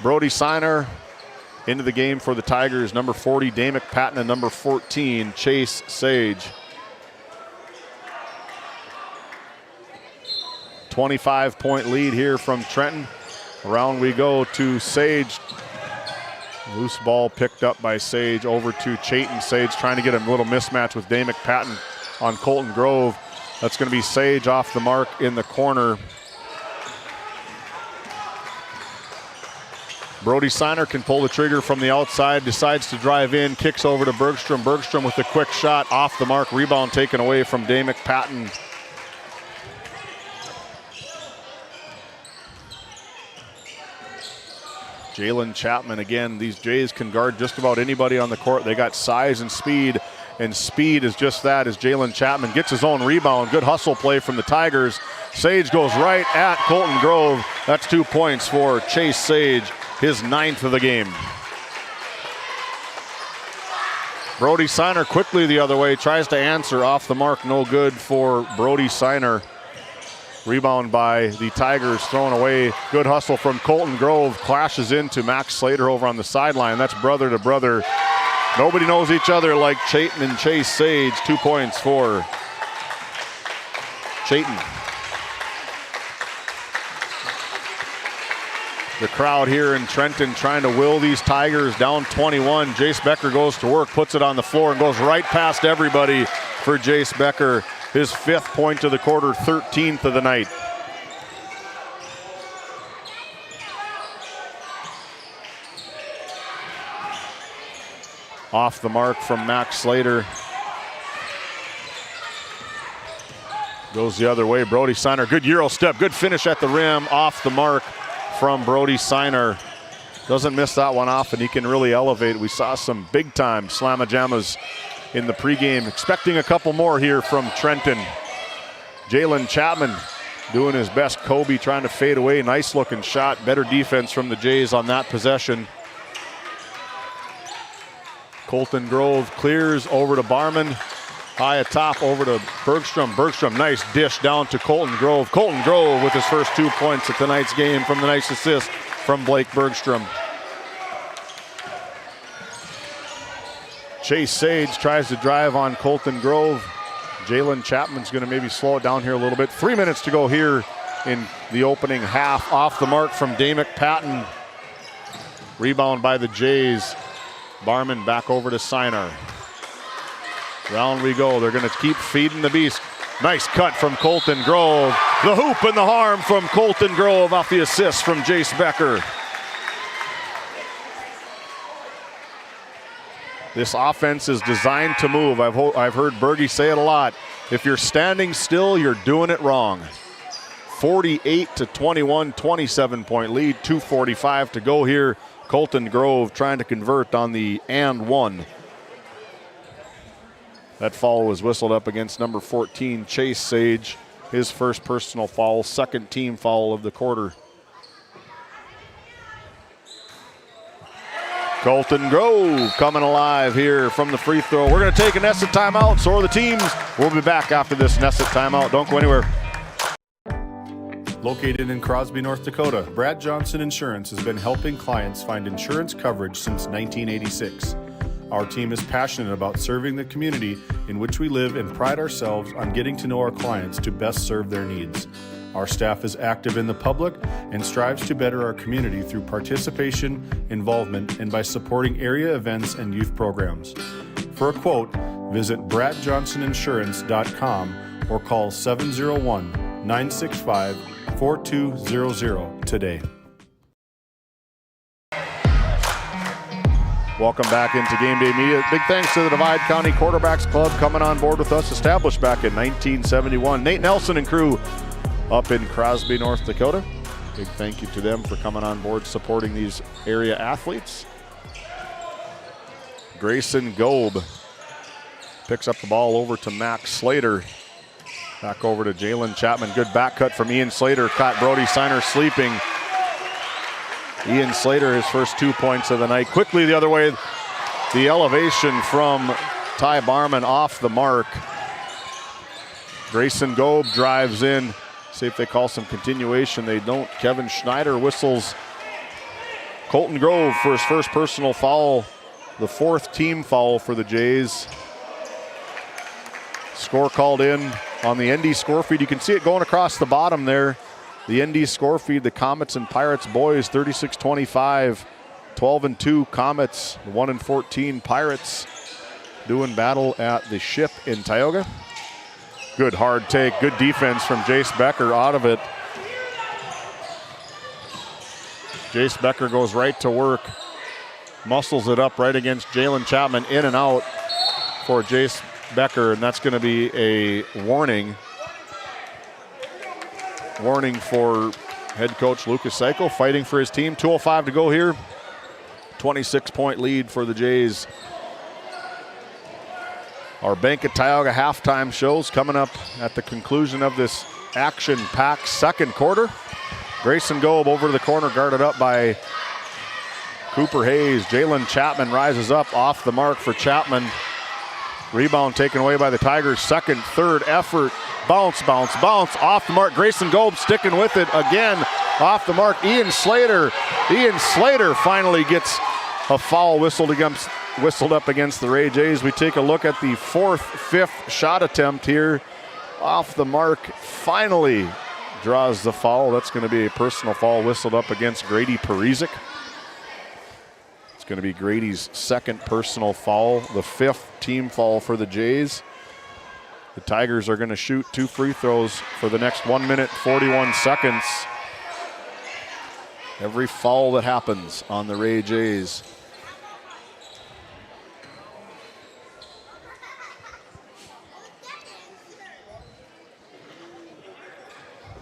Brody Sinar, into the game for the Tigers. Number 40, Damick Patton, and number 14, Chase Sage. 25-point lead here from Trenton. Around we go to Sage. Loose ball picked up by Sage over to Chayton. Sage trying to get a little mismatch with Damick Patton on Colton Grove. That's going to be Sage off the mark in the corner. Brody Seiner can pull the trigger from the outside, decides to drive in, kicks over to Bergstrom. Bergstrom with a quick shot off the mark. Rebound taken away from Damick Patton. Jalen Chapman again. These Jays can guard just about anybody on the court. They got size and speed is just that as Jalen Chapman gets his own rebound. Good hustle play from the Tigers. Sage goes right at Colton Grove. That's 2 points for Chase Sage, his 9th of the game. Brody Seiner quickly the other way, tries to answer off the mark, no good for Brody Seiner. Rebound by the Tigers, thrown away. Good hustle from Colton Grove, clashes into Max Slater over on the sideline. That's brother to brother. Nobody knows each other like Chayton and Chase Sage. 2 points for Chayton. The crowd here in Trenton trying to will these Tigers down 21. Jace Becker goes to work, puts it on the floor, and goes right past everybody for Jace Becker. His 5th point of the quarter, 13th of the night. Off the mark from Max Slater. Goes the other way, Brody Seiner. Good Euro step, good finish at the rim. Off the mark from Brody Seiner. Doesn't miss that one off, and he can really elevate. We saw some big-time slamma-jammas in the pregame. Expecting a couple more here from Trenton. Jalen Chapman doing his best. Kobe trying to fade away. Nice looking shot. Better defense from the Jays on that possession. Colton Grove clears over to Barman. High atop over to Bergstrom. Bergstrom, nice dish down to Colton Grove. Colton Grove with his first 2 points at tonight's game from the nice assist from Blake Bergstrom. Chase Sage tries to drive on Colton Grove. Jalen Chapman's going to maybe slow it down here a little bit. 3 minutes to go here in the opening half. Off the mark from Damick Patton. Rebound by the Jays. Barman back over to Seiner. Round we go. They're going to keep feeding the beast. Nice cut from Colton Grove. The hoop and the harm from Colton Grove off the assist from Jace Becker. This offense is designed to move. I've heard Bergie say it a lot. If you're standing still, you're doing it wrong. 48-21, 27-point lead, 2:45 to go here. Colton Grove trying to convert on the and one. That foul was whistled up against number 14, Chase Sage. His first personal foul, second team foul of the quarter. Colton Grove coming alive here from the free throw. We're going to take a Nesset timeout, so are the teams. We'll be back after this Nesset timeout. Don't go anywhere. Located in Crosby, North Dakota, Brad Johnson Insurance has been helping clients find insurance coverage since 1986. Our team is passionate about serving the community in which we live and pride ourselves on getting to know our clients to best serve their needs. Our staff is active in the public and strives to better our community through participation, involvement, and by supporting area events and youth programs. For a quote, visit bradjohnsoninsurance.com or call 701-965-4200 today. Welcome back into GameDay Media. Big thanks to the Divide County Quarterbacks Club coming on board with us, established back in 1971. Nate Nelson and crew up in Crosby, North Dakota. Big thank you to them for coming on board, supporting these area athletes. Grayson Gobe picks up the ball over to Max Slater. Back over to Jalen Chapman. Good back cut from Ian Slater. Caught Brody Seiner sleeping. Ian Slater, his first 2 points of the night. Quickly the other way, the elevation from Ty Barman off the mark. Grayson Gobe drives in. See if they call some continuation. They don't. Kevin Schneider whistles Colton Grove for his first personal foul, the 4th team foul for the Jays. Score called in on the ND score feed. You can see it going across the bottom there. The ND score feed, the Comets and Pirates boys, 36-25, 12-2 Comets, 1-14 Pirates doing battle at the Ship in Tioga. Good hard take, good defense from Jace Becker out of it. Jace Becker goes right to work, muscles it up right against Jalen Chapman, in and out for Jace Becker, and that's going to be a warning. Warning for head coach Lucas Seiko, fighting for his team. 2:05 to go here. 26-point lead for the Jays. Our Bank of Tioga halftime shows coming up at the conclusion of this action-packed second quarter. Grayson Gobe over to the corner, guarded up by Cooper Hayes. Jalen Chapman rises up off the mark for Chapman. Rebound taken away by the Tigers. Second, third effort. Bounce, bounce, bounce. Off the mark. Grayson Gobe sticking with it again. Off the mark. Ian Slater finally gets a foul whistled up against the Ray Jays. We take a look at the 4th, 5th shot attempt here. Off the mark. Finally draws the foul. That's going to be a personal foul whistled up against Grady Parizek. It's going to be Grady's 2nd personal foul, the 5th team foul for the Jays. The Tigers are going to shoot 2 free throws for the next 1 minute, 41 seconds. Every foul that happens on the Ray Jays.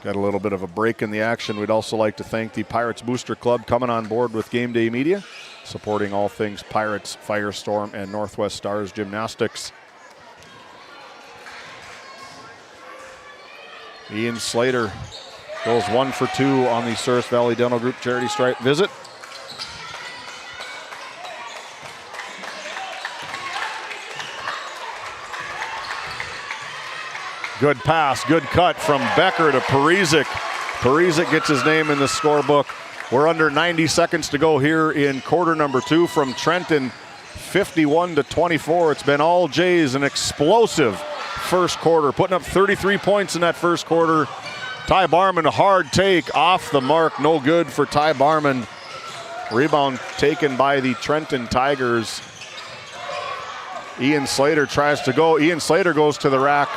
Got a little bit of a break in the action. We'd also like to thank the Pirates Booster Club coming on board with GameDay Media, supporting all things Pirates, Firestorm, and Northwest Stars Gymnastics. Ian Slater goes 1 for 2 on the Souris Valley Dental Group charity stripe visit. Good pass, good cut from Becker to Parizek. Parizek gets his name in the scorebook. We're under 90 seconds to go here in quarter number 2 from Trenton, 51-24. It's been all Jays, an explosive first quarter, putting up 33 points in that first quarter. Ty Barman, a hard take off the mark, no good for Ty Barman. Rebound taken by the Trenton Tigers. Ian Slater tries to go. Ian Slater goes to the rack.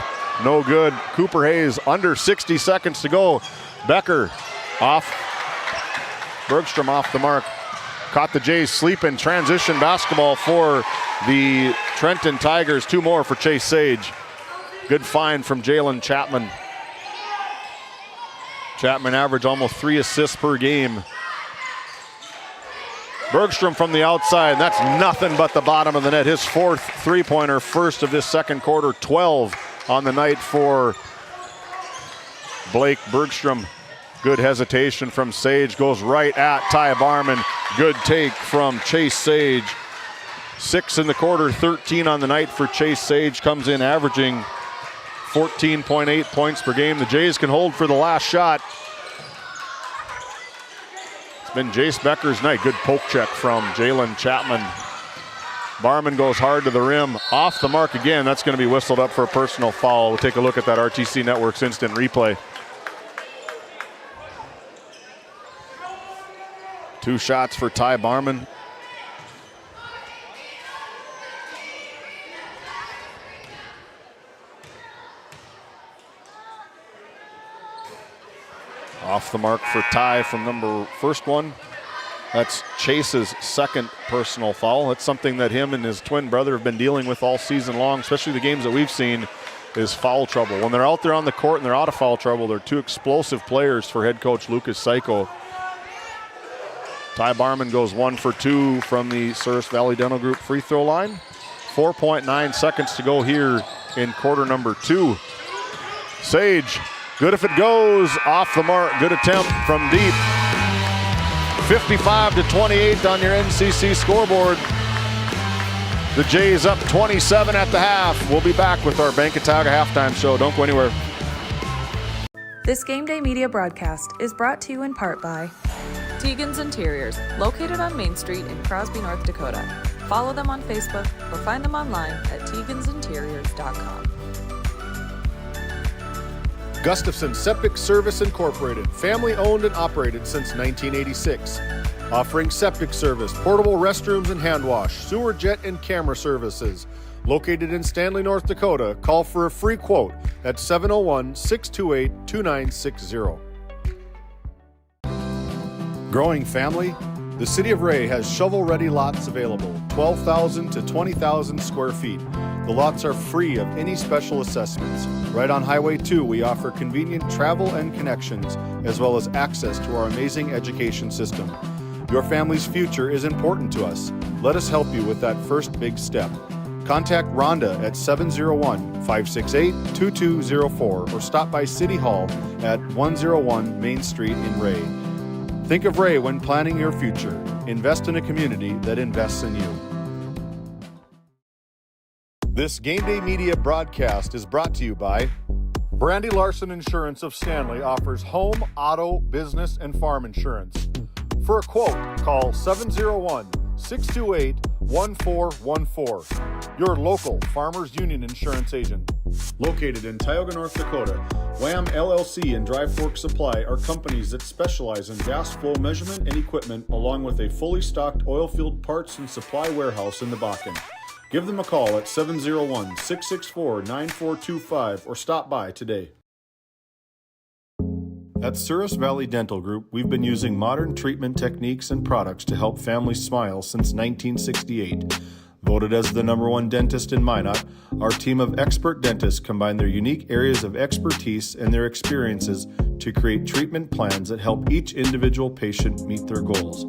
No good. Cooper Hayes, under 60 seconds to go. Becker off. Bergstrom off the mark. Caught the Jays sleeping. Transition basketball for the Trenton Tigers. 2 more for Chase Sage. Good find from Jalen Chapman. Chapman averaged almost 3 assists per game. Bergstrom from the outside. That's nothing but the bottom of the net. His 4th three-pointer, first of this second quarter. 12 on the night for Blake Bergstrom. Good hesitation from Sage. Goes right at Ty Barman. Good take from Chase Sage. 6 in the quarter, 13 on the night for Chase Sage. Comes in averaging 14.8 points per game. The Jays can hold for the last shot. It's been Jace Becker's night. Good poke check from Jalen Chapman. Barman goes hard to the rim. Off the mark again. That's going to be whistled up for a personal foul. We'll take a look at that RTC Network's instant replay. 2 shots for Ty Barman. Off the mark for Ty from first one. That's Chase's 2nd personal foul. That's something that him and his twin brother have been dealing with all season long, especially the games that we've seen, is foul trouble. When they're out there on the court and they're out of foul trouble, they're 2 explosive players for head coach Lucas Seiko. Ty Barman goes 1 for 2 from the Souris Valley Dental Group free throw line. 4.9 seconds to go here in quarter number 2. Sage, good if it goes. Off the mark, good attempt from deep. 55-28 on your NCC scoreboard. The Jays up 27 at the half. We'll be back with our Bank of Tioga halftime show. Don't go anywhere. This GameDay Media broadcast is brought to you in part by Tegan's Interiors, located on Main Street in Crosby, North Dakota. Follow them on Facebook or find them online at tegansinteriors.com. Gustafson Septic Service Incorporated, family owned and operated since 1986. Offering septic service, portable restrooms and hand wash, sewer jet and camera services. Located in Stanley, North Dakota, call for a free quote at 701-628-2960. Growing family? The City of Ray has shovel-ready lots available, 12,000 to 20,000 square feet. The lots are free of any special assessments. Right on Highway 2, we offer convenient travel and connections, as well as access to our amazing education system. Your family's future is important to us. Let us help you with that first big step. Contact Rhonda at 701-568-2204 or stop by City Hall at 101 Main Street in Ray. Think of Ray when planning your future. Invest in a community that invests in you. This GameDay Media broadcast is brought to you by Brandy Larson Insurance of Stanley offers home, auto, business, and farm insurance. For a quote, call 701-628-1414. Your local Farmers Union Insurance agent. Located in Tioga, North Dakota, WHAM LLC and Dry Fork Supply are companies that specialize in gas flow measurement and equipment, along with a fully stocked oil-filled parts and supply warehouse in the Bakken. Give them a call at 701-664-9425 or stop by today. At Souris Valley Dental Group, we've been using modern treatment techniques and products to help families smile since 1968. Voted as the #1 dentist in Minot, our team of expert dentists combine their unique areas of expertise and their experiences to create treatment plans that help each individual patient meet their goals.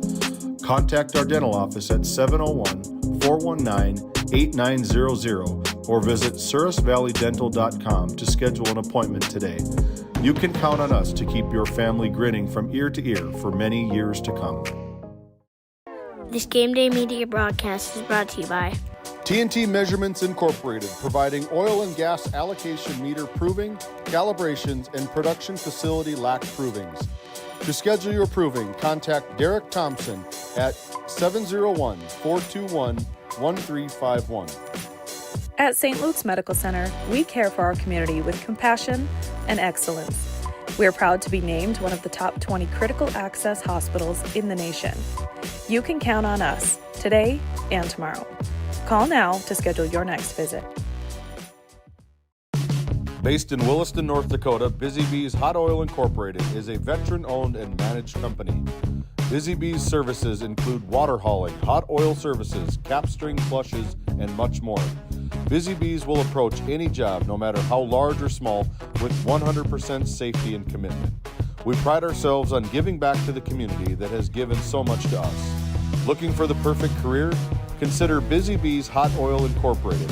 Contact our dental office at 701-419-8900 or visit sourisvalleydental.com to schedule an appointment today. You can count on us to keep your family grinning from ear to ear for many years to come. This GameDay Media broadcast is brought to you by TNT Measurements Incorporated, providing oil and gas allocation meter proving, calibrations, and production facility lac provings. To schedule your proving, contact Derek Thompson at 701-421-1351. At St. Luke's Medical Center, we care for our community with compassion and excellence. We are proud to be named one of the top 20 critical access hospitals in the nation. You can count on us today and tomorrow. Call now to schedule your next visit. Based in Williston, North Dakota, Busy Bees Hot Oil Incorporated is a veteran-owned and managed company. Busy Bees services include water hauling, hot oil services, cap string flushes, and much more. Busy Bees will approach any job, no matter how large or small, with 100% safety and commitment. We pride ourselves on giving back to the community that has given so much to us. Looking for the perfect career? Consider Busy Bees Hot Oil Incorporated.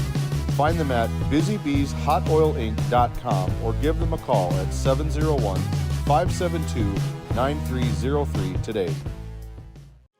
Find them at busybeeshotoilinc.com or give them a call at 701-572-9303 today.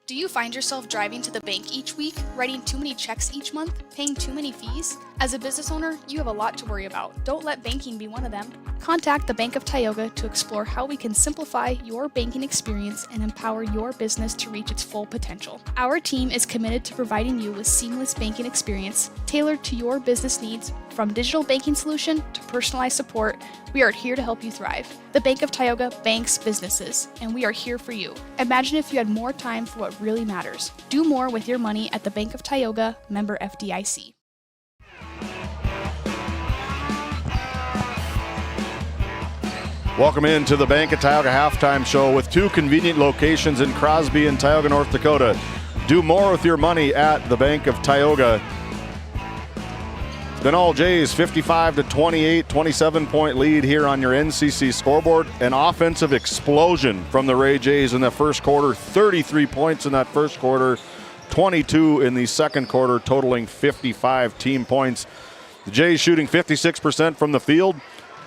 Do you find yourself driving to the bank each week, writing too many checks each month, paying too many fees? As a business owner, you have a lot to worry about. Don't let banking be one of them. Contact the Bank of Tioga to explore how we can simplify your banking experience and empower your business to reach its full potential. Our team is committed to providing you with seamless banking experience tailored to your business needs. From digital banking solution to personalized support, we are here to help you thrive. The Bank of Tioga banks businesses, and we are here for you. Imagine if you had more time for what really matters. Do more with your money at the Bank of Tioga, member FDIC. Welcome into the Bank of Tioga halftime show with two convenient locations in Crosby and Tioga, North Dakota. Do more with your money at the Bank of Tioga. Then all Jays 55-28, 27-point lead here on your NCC scoreboard. An offensive explosion from the Ray Jays in the first quarter. 33 points in that first quarter, 22 in the second quarter, totaling 55 team points. The Jays shooting 56% from the field,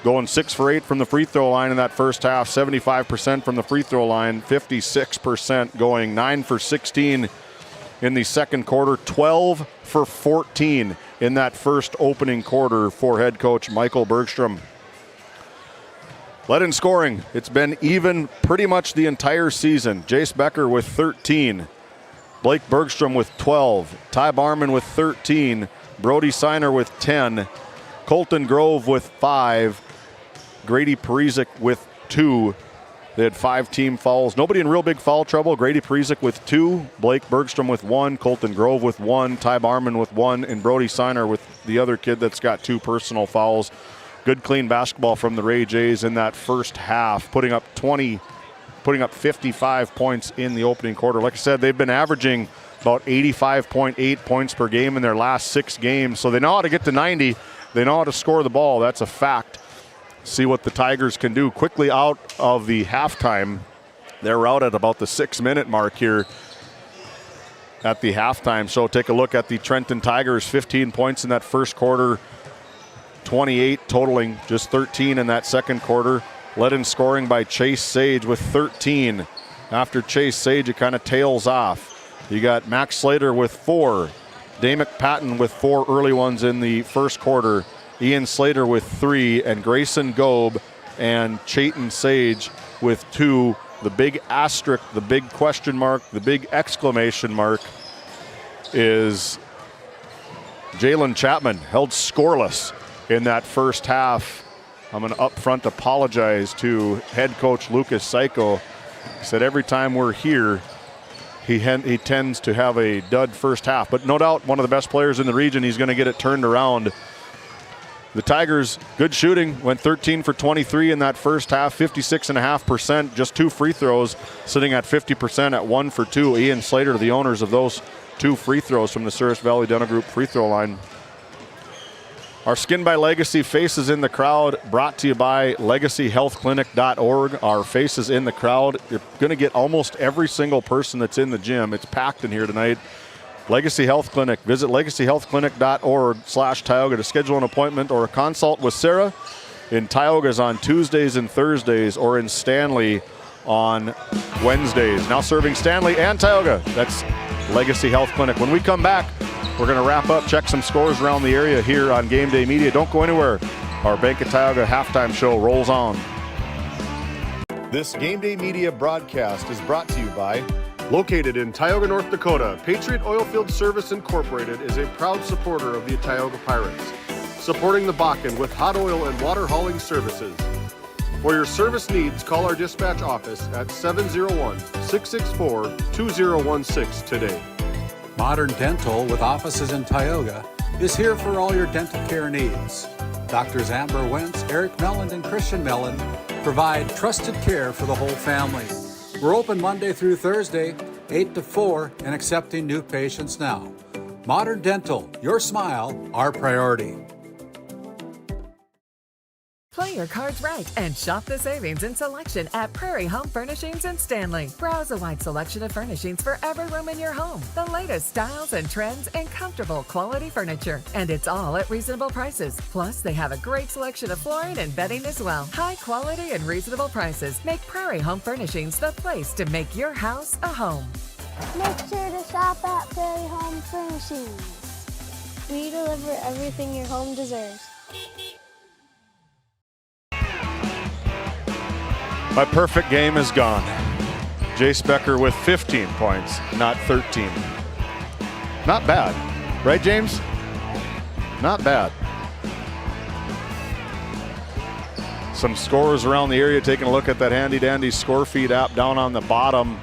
going 6 for 8 from the free throw line in that first half, 75% from the free throw line, 56% going 9 for 16 in the second quarter, 12 for 14 in that first opening quarter for head coach Michael Bergstrom. Led in scoring, it's been even pretty much the entire season. Jace Becker with 13. Blake Bergstrom with 12. Ty Barman with 13. Brody Siner with 10. Colton Grove with 5. Grady Parizek with 2. They had 5 team fouls. Nobody in real big foul trouble. Grady Parizek with 2. Blake Bergstrom with 1. Colton Grove with 1. Ty Barman with 1. And Brody Siner with the other kid that's got 2 personal fouls. Good clean basketball from the Ray Jays in that first half, putting up 55 points in the opening quarter. Like I said, they've been averaging about 85.8 points per game in their last 6 games. So they know how to get to 90. They know how to score the ball. That's a fact. See what the Tigers can do. Quickly out of the halftime. They're out at about the 6-minute mark here at the halftime. So take a look at the Trenton Tigers. 15 points in that first quarter. 28 totaling, just 13 in that second quarter. Led in scoring by Chase Sage with 13. After Chase Sage, it kind of tails off. You got Max Slater with 4. Damick Patton with 4 early ones in the first quarter. Ian Slater with 3. And Grayson Gobe and Chayton Sage with 2. The big asterisk, the big question mark, the big exclamation mark is Jalen Chapman held scoreless in that first half. I'm going to up front apologize to head coach Lucas Psycho. He said every time we're here, he tends to have a dud first half. But no doubt one of the best players in the region, he's going to get it turned around. The Tigers, good shooting, went 13 for 23 in that first half, 56.5%, just 2 free throws, sitting at 50% at 1 for 2. Ian Slater, the owners of those 2 free throws from the Souris Valley Dental Group free throw line. Our Skin by Legacy Faces in the Crowd, brought to you by LegacyHealthClinic.org. Our Faces in the Crowd, you're going to get almost every single person that's in the gym. It's packed in here tonight. Legacy Health Clinic. Visit LegacyHealthClinic.org/Tioga to schedule an appointment or a consult with Sarah. In Tioga's on Tuesdays and Thursdays, or in Stanley on Wednesdays. Now serving Stanley and Tioga. That's Legacy Health Clinic. When we come back, we're going to wrap up, check some scores around the area here on Game Day Media. Don't go anywhere. Our Bank of Tioga halftime show rolls on. This Game Day Media broadcast is brought to you by, located in Tioga, North Dakota, Patriot Oilfield Service Incorporated is a proud supporter of the Tioga Pirates, supporting the Bakken with hot oil and water hauling services. For your service needs, call our dispatch office at 701-664-2016 today. Modern Dental, with offices in Tioga, is here for all your dental care needs. Doctors Amber Wentz, Eric Melland, and Christian Melland provide trusted care for the whole family. We're open Monday through Thursday, 8 to 4, and accepting new patients now. Modern Dental, your smile, our priority. Play your cards right and shop the savings and selection at Prairie Home Furnishings in Stanley. Browse a wide selection of furnishings for every room in your home. The latest styles and trends and comfortable quality furniture. And it's all at reasonable prices. Plus, they have a great selection of flooring and bedding as well. High quality and reasonable prices make Prairie Home Furnishings the place to make your house a home. Make sure to shop at Prairie Home Furnishings. We deliver everything your home deserves. My perfect game is gone. Jace Becker with 15 points, not 13. Not bad, right, James? Not bad. Some scores around the area, taking a look at that handy-dandy score feed app down on the bottom.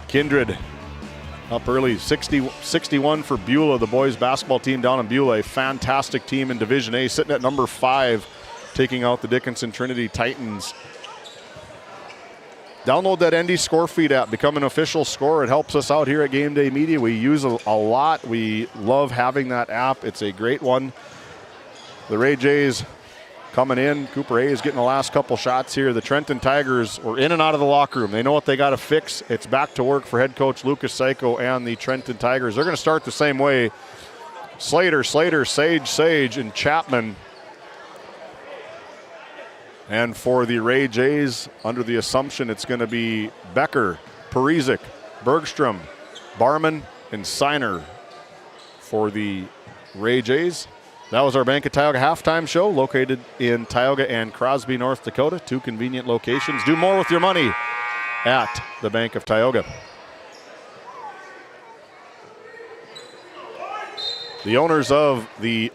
Kindred up early, 61 for Beulah, the boys basketball team down in Beulah. A fantastic team in Division A, sitting at number 5. Taking out the Dickinson Trinity Titans. Download that ND Score Feed app. Become an official scorer. It helps us out here at Game Day Media. We use a lot. We love having that app. It's a great one. The Ray Jays coming in. Cooper Hayes getting the last couple shots here. The Trenton Tigers were in and out of the locker room. They know what they got to fix. It's back to work for head coach Lucas Psycho and the Trenton Tigers. They're going to start the same way. Slater, Sage, and Chapman. And for the Ray Jays, under the assumption it's going to be Becker, Parizek, Bergstrom, Barman, and Siner for the Ray Jays. That was our Bank of Tioga halftime show, located in Tioga and Crosby, North Dakota. 2 convenient locations. Do more with your money at the Bank of Tioga. The owners of the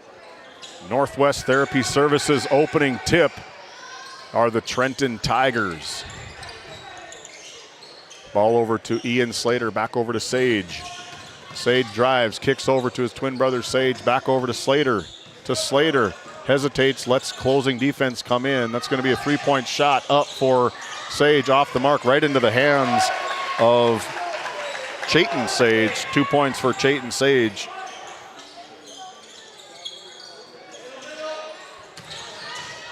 Northwest Therapy Services opening tip are the Trenton Tigers. Ball over to Ian Slater, back over to Sage. Sage drives, kicks over to his twin brother Sage, back over to Slater. Hesitates, lets closing defense come in. That's going to be a 3-point shot up for Sage, off the mark, right into the hands of Chayton Sage. 2 points for Chayton Sage.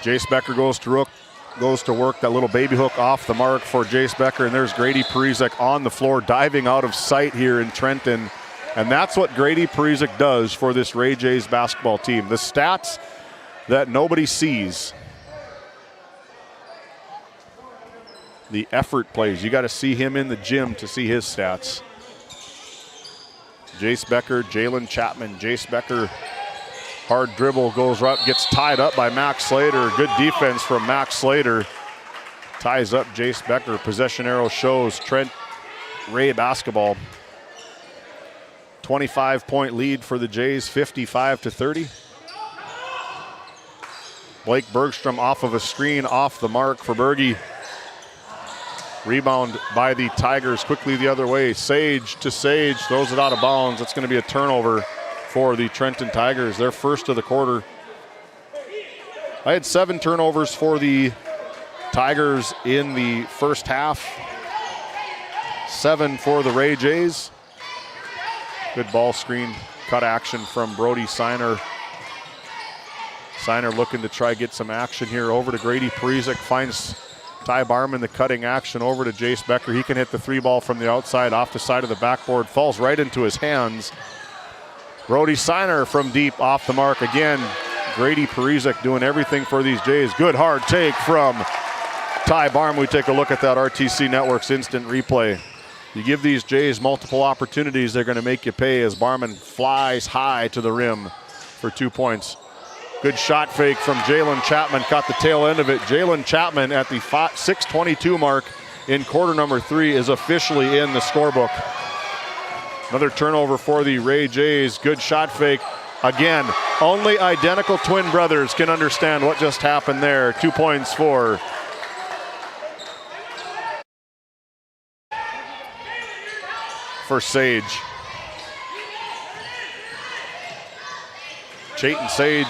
Jace Becker goes to work that little baby hook off the mark for Jace Becker, and there's Grady Parizek on the floor, diving out of sight here in Trenton. And that's what Grady Parizek does for this Ray Jays basketball team. The stats that nobody sees. The effort plays. You got to see him in the gym to see his stats. Jace Becker, Jalen Chapman. Jace Becker, hard dribble, goes up, gets tied up by Max Slater. Good defense from Max Slater. Ties up Jace Becker. Possession arrow shows Trent Ray basketball. 25-point lead for the Jays, 55-30. Blake Bergstrom off of a screen, off the mark for Berge. Rebound by the Tigers, quickly the other way. Sage to Sage, throws it out of bounds. That's going to be a turnover for the Trenton Tigers, their first of the quarter. I had 7 turnovers for the Tigers in the first half. 7 for the Ray Jays. Good ball screen, cut action from Brody Siner. Siner looking to try get some action here. Over to Grady Parizek, finds Ty Barman, the cutting action over to Jace Becker. He can hit the 3-ball from the outside, off the side of the backboard, falls right into his hands. Brody Siner from deep, off the mark again. Grady Parizek doing everything for these Jays. Good hard take from Ty Barman. We take a look at that RTC Network's instant replay. You give these Jays multiple opportunities, they're going to make you pay, as Barman flies high to the rim for 2 points. Good shot fake from Jalen Chapman, caught the tail end of it. Jalen Chapman at the 6:22 mark in quarter number 3 is officially in the scorebook. Another turnover for the Ray Jays. Good shot fake. Again, only identical twin brothers can understand what just happened there. 2 points for Sage. Chayton Sage.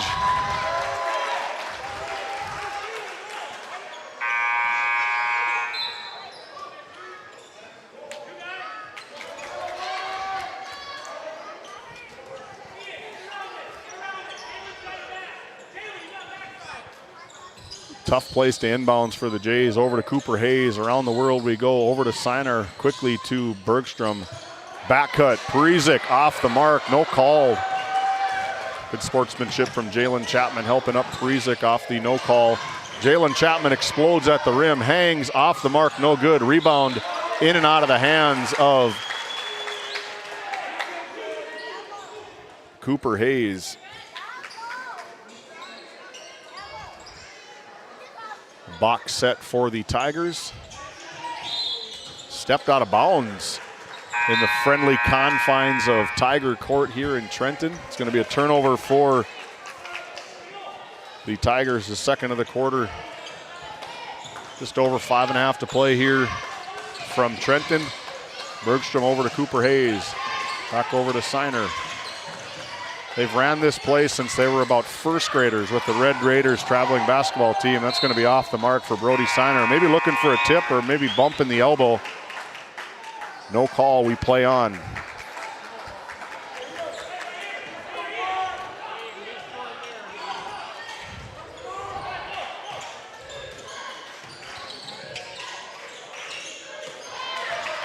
Tough place to inbounds for the Jays. Over to Cooper Hayes. Around the world we go. Over to Siner. Quickly to Bergstrom. Back cut. Parizek off the mark. No call. Good sportsmanship from Jalen Chapman, helping up Parizek off the no call. Jalen Chapman explodes at the rim. Hangs off the mark. No good. Rebound in and out of the hands of Cooper Hayes. Box set for the Tigers. Stepped out of bounds in the friendly confines of Tiger Court here in Trenton. It's going to be a turnover for the Tigers, the second of the quarter. Just over 5.5 to play here from Trenton. Bergstrom over to Cooper Hayes. Back over to Siner. They've ran this play since they were about first graders with the Red Raiders traveling basketball team. That's going to be off the mark for Brody Siner. Maybe looking for a tip or maybe bumping the elbow. No call, we play on.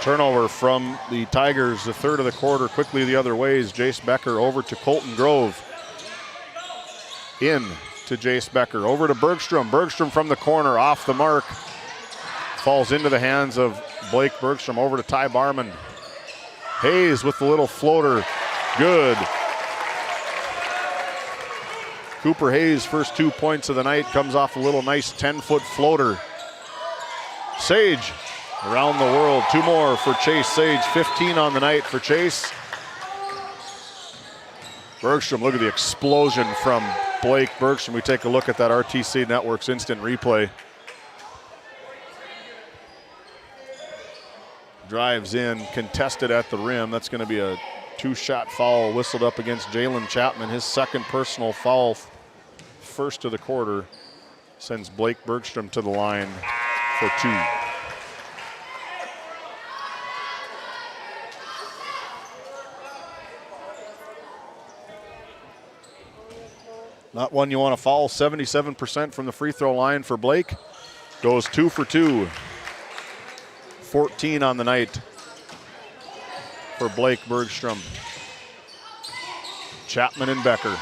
Turnover from the Tigers, the third of the quarter, quickly the other ways. Jace Becker over to Colton Grove. In to Jace Becker, over to Bergstrom. Bergstrom from the corner, off the mark. Falls into the hands of Blake Bergstrom, over to Ty Barman. Hayes with the little floater, good. Cooper Hayes' first 2 points of the night comes off a little nice 10-foot floater. Sage around the world. 2 more for Chase Sage. 15 on the night for Chase. Bergstrom, look at the explosion from Blake Bergstrom. We take a look at that RTC Network's instant replay. Drives in, contested at the rim. That's going to be a 2-shot foul whistled up against Jalen Chapman. His second personal foul, first of the quarter, sends Blake Bergstrom to the line for 2. Not one you want to foul. 77% from the free throw line for Blake. Goes 2 for 2. 14 on the night for Blake Bergstrom. Chapman and Becker.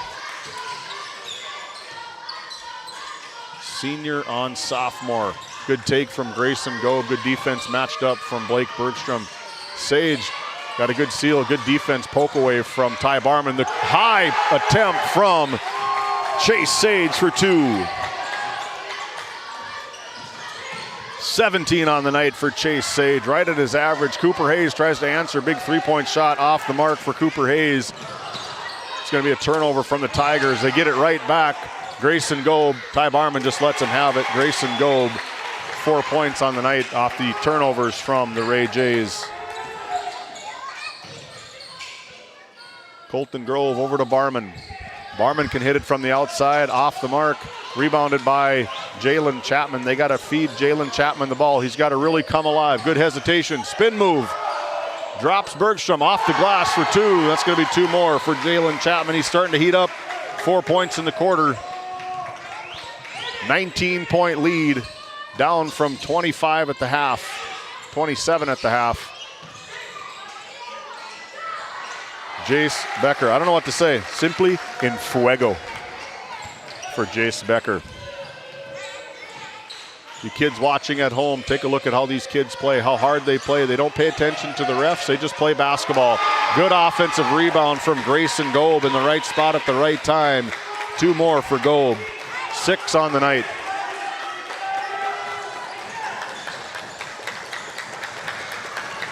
Senior on sophomore. Good take from Grayson Gobe. Good defense matched up from Blake Bergstrom. Sage got a good seal, good defense poke away from Ty Barman. The high attempt from Chase Sage for 2. 17 on the night for Chase Sage, right at his average. Cooper Hayes tries to answer. Big 3-point shot off the mark for Cooper Hayes. It's going to be a turnover from the Tigers. They get it right back. Grayson Gobe, Ty Barman just lets him have it. Grayson Gobe, 4 points on the night off the turnovers from the Ray Jays. Colton Grove over to Barman. Barman can hit it from the outside, off the mark. Rebounded by Jalen Chapman. They got to feed Jalen Chapman the ball. He's got to really come alive. Good hesitation. Spin move. Drops Bergstrom off the glass for 2. That's going to be 2 more for Jalen Chapman. He's starting to heat up. 4 points in the quarter. 19-point lead, down from 25 at the half. 27 at the half. Jace Becker, I don't know what to say. Simply in fuego for Jace Becker. You kids watching at home, take a look at how these kids play, how hard they play. They don't pay attention to the refs, they just play basketball. Good offensive rebound from Grayson Gobe in the right spot at the right time. 2 more for Gobe. 6 on the night.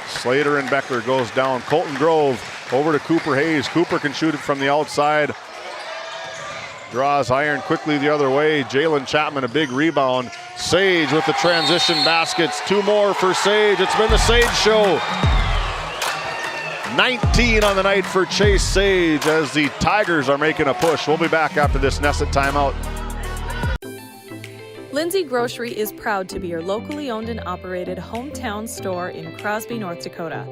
Slater and Becker goes down. Colton Grove over to Cooper Hayes. Cooper can shoot it from the outside. Draws iron quickly the other way. Jalen Chapman, a big rebound. Sage with the transition baskets. 2 more for Sage. It's been the Sage show. 19 on the night for Chase Sage as the Tigers are making a push. We'll be back after this Nesset timeout. Lindsay Grocery is proud to be your locally owned and operated hometown store in Crosby, North Dakota.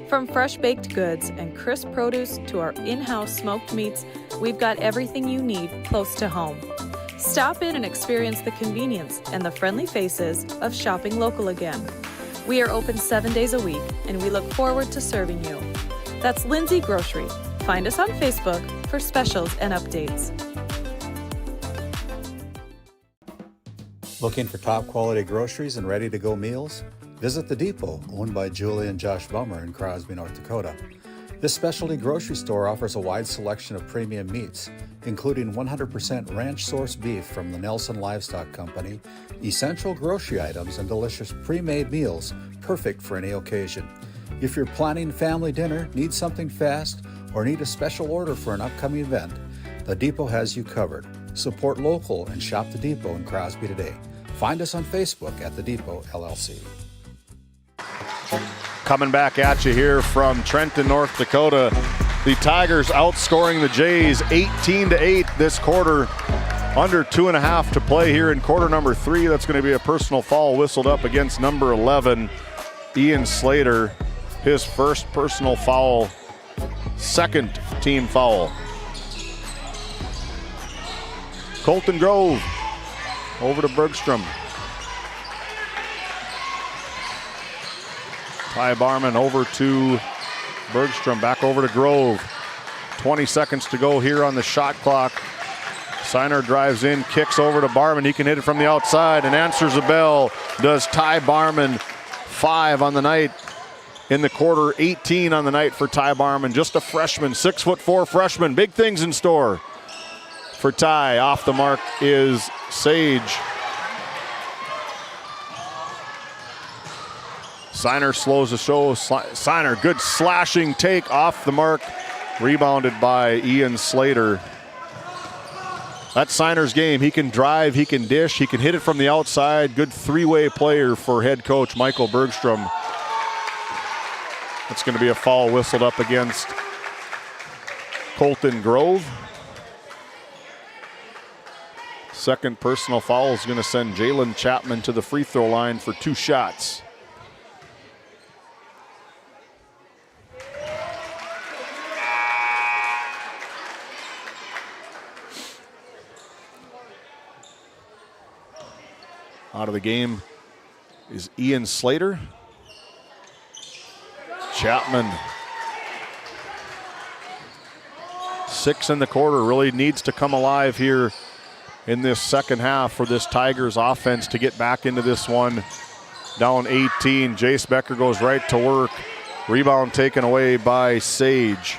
From fresh baked goods and crisp produce to our in-house smoked meats, we've got everything you need close to home. Stop in and experience the convenience and the friendly faces of shopping local again. We are open 7 days a week, and we look forward to serving you. That's Lindsay Grocery. Find us on Facebook for specials and updates. Looking for top quality groceries and ready to go meals? Visit The Depot, owned by Julie and Josh Bummer in Crosby, North Dakota. This specialty grocery store offers a wide selection of premium meats, including 100% ranch source beef from the Nelson Livestock Company, essential grocery items, and delicious pre-made meals perfect for any occasion. If you're planning family dinner, need something fast, or need a special order for an upcoming event, The Depot has you covered. Support local and shop The Depot in Crosby today. Find us on Facebook at The Depot LLC. Coming back at you here from Trenton, North Dakota. The Tigers outscoring the Jays 18-8 this quarter. Under 2.5 to play here in quarter number 3. That's going to be a personal foul whistled up against number 11, Ian Slater. His first personal foul, second team foul. Colton Grove over to Bergstrom. Ty Barman over to Bergstrom, back over to Grove. 20 seconds to go here on the shot clock. Signer drives in, kicks over to Barman. He can hit it from the outside and answers the bell. Does Ty Barman. 5 on the night in the quarter, 18 on the night for Ty Barman. Just a freshman, 6'4" freshman. Big things in store for Ty. Off the mark is Sage. Signer slows the show. Signer, good slashing take off the mark. Rebounded by Ian Slater. That's Signer's game. He can drive, he can dish, he can hit it from the outside. Good three-way player for head coach Michael Bergstrom. That's going to be a foul whistled up against Colton Grove. Second personal foul is going to send Jalen Chapman to the free throw line for 2 shots. Out of the game is Ian Slater. Chapman, 6 in the quarter, really needs to come alive here in this second half for this Tigers offense to get back into this one. Down 18, Jace Becker goes right to work. Rebound taken away by Sage.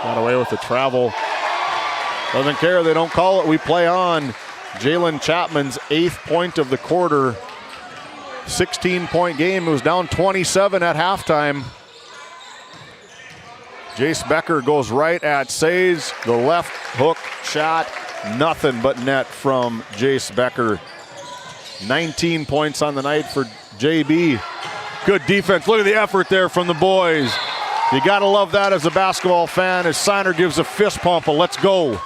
Got away with the travel. Doesn't care, they don't call it, we play on. Jalen Chapman's 8th point of the quarter. 16-point game, it was down 27 at halftime. Jace Becker goes right at Sage. The left hook shot, nothing but net from Jace Becker. 19 points on the night for JB. Good defense, look at the effort there from the boys. You gotta love that as a basketball fan as Signer gives a fist pump, a let's go.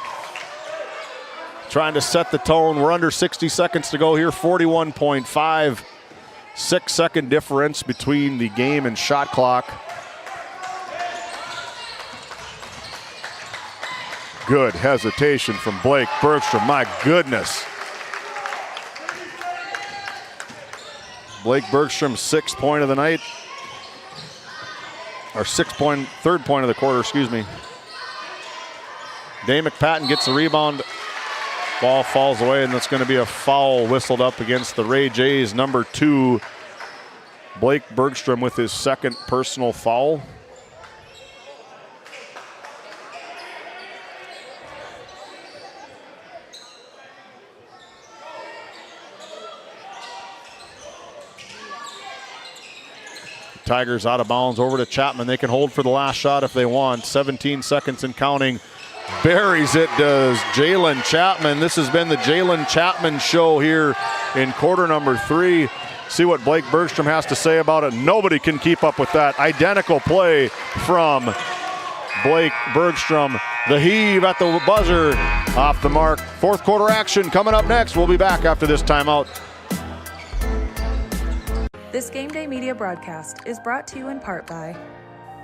Trying to set the tone. We're under 60 seconds to go here, 41.5. 6-second difference between the game and shot clock. Good hesitation from Blake Bergstrom, my goodness. Blake Bergstrom's 6th point of the night. Or 3rd point of the quarter, excuse me. Dane McPatton gets the rebound. Ball falls away, and that's going to be a foul whistled up against the Ray Jays. Number 2, Blake Bergstrom with his 2nd personal foul. Tigers out of bounds over to Chapman. They can hold for the last shot if they want. 17 seconds and counting. Buries it, does Jalen Chapman. This has been the Jalen Chapman show here in quarter number 3. See what Blake Bergstrom has to say about it. Nobody can keep up with that. Identical play from Blake Bergstrom. The heave at the buzzer. Off the mark. 4th quarter action coming up next. We'll be back after this timeout. This Game Day Media broadcast is brought to you in part by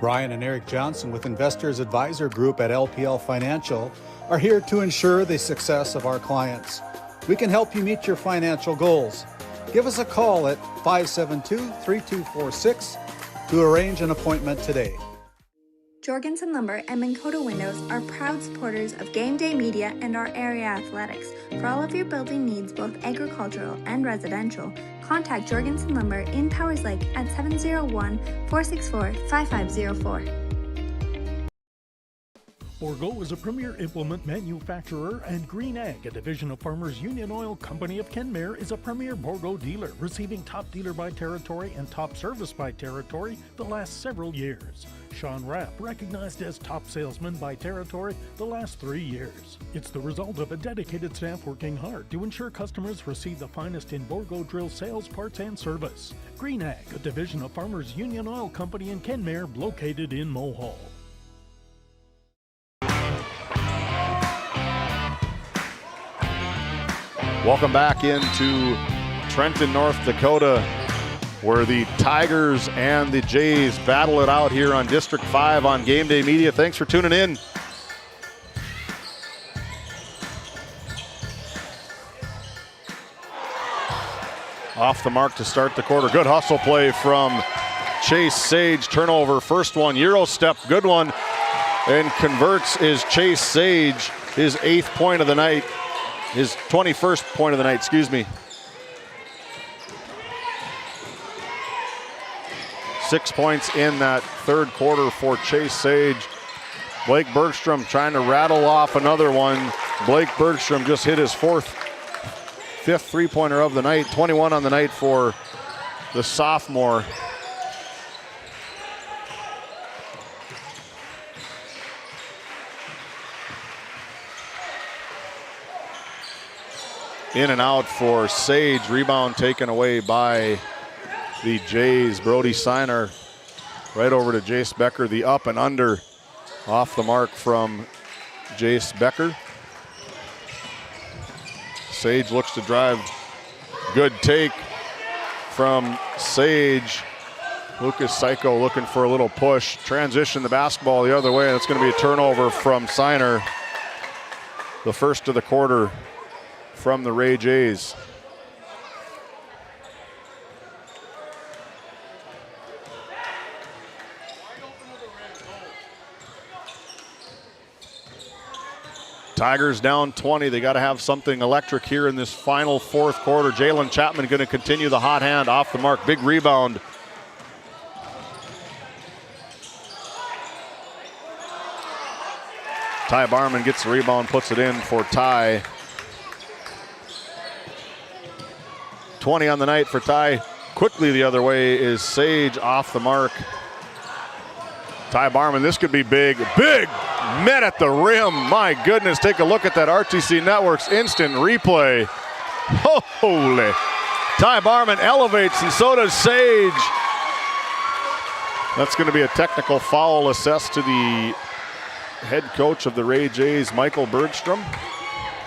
Brian and Eric Johnson with Investors Advisor Group at LPL Financial are here to ensure the success of our clients. We can help you meet your financial goals. Give us a call at 572-3246 to arrange an appointment today. Jorgensen Lumber and Minn Kota Windows are proud supporters of Game Day Media and our area athletics. For all of your building needs, both agricultural and residential, contact Jorgensen Lumber in Powers Lake at 701-464-5504. Bourgault is a premier implement manufacturer, and Green Ag, a division of Farmers Union Oil Company of Kenmare, is a premier Bourgault dealer, receiving top dealer by territory and top service by territory the last several years. Sean Rapp, recognized as top salesman by territory the last 3 years. It's the result of a dedicated staff working hard to ensure customers receive the finest in Bourgault drill sales, parts, and service. Green Ag, a division of Farmers Union Oil Company in Kenmare, located in Mohall. Welcome back into Trenton, North Dakota, where the Tigers and the Jays battle it out here on District 5 on Game Day Media. Thanks for tuning in. Off the mark to start the quarter. Good hustle play from Chase Sage. Turnover, first one, Euro step, good one. And converts is Chase Sage, his 8th point of the night. His 21st point of the night, excuse me. 6 points in that third quarter for Chase Sage. Blake Bergstrom trying to rattle off another one. Blake Bergstrom just hit his fifth three-pointer of the night, 21 on the night for the sophomore. In and out for Sage. Rebound taken away by the Jays. Brody Siner right over to Jace Becker. The up and under off the mark from Jace Becker. Sage looks to drive. Good take from Sage. Lucas Psycho looking for a little push. Transition the basketball the other way. That's going to be a turnover from Siner. The first of the quarter from the Ray Jays. Tigers down 20. They got to have something electric here in this final fourth quarter. Jalen Chapman going to continue the hot hand off the mark. Big rebound. Ty Barman gets the rebound, puts it in for Ty. 20 on the night for Ty. Quickly the other way is Sage off the mark. Ty Barman, this could be big. Big met at the rim. My goodness, take a look at that RTC Network's instant replay. Holy. Ty Barman elevates and so does Sage. That's going to be a technical foul assessed to the head coach of the Ray Jays, Michael Bergstrom.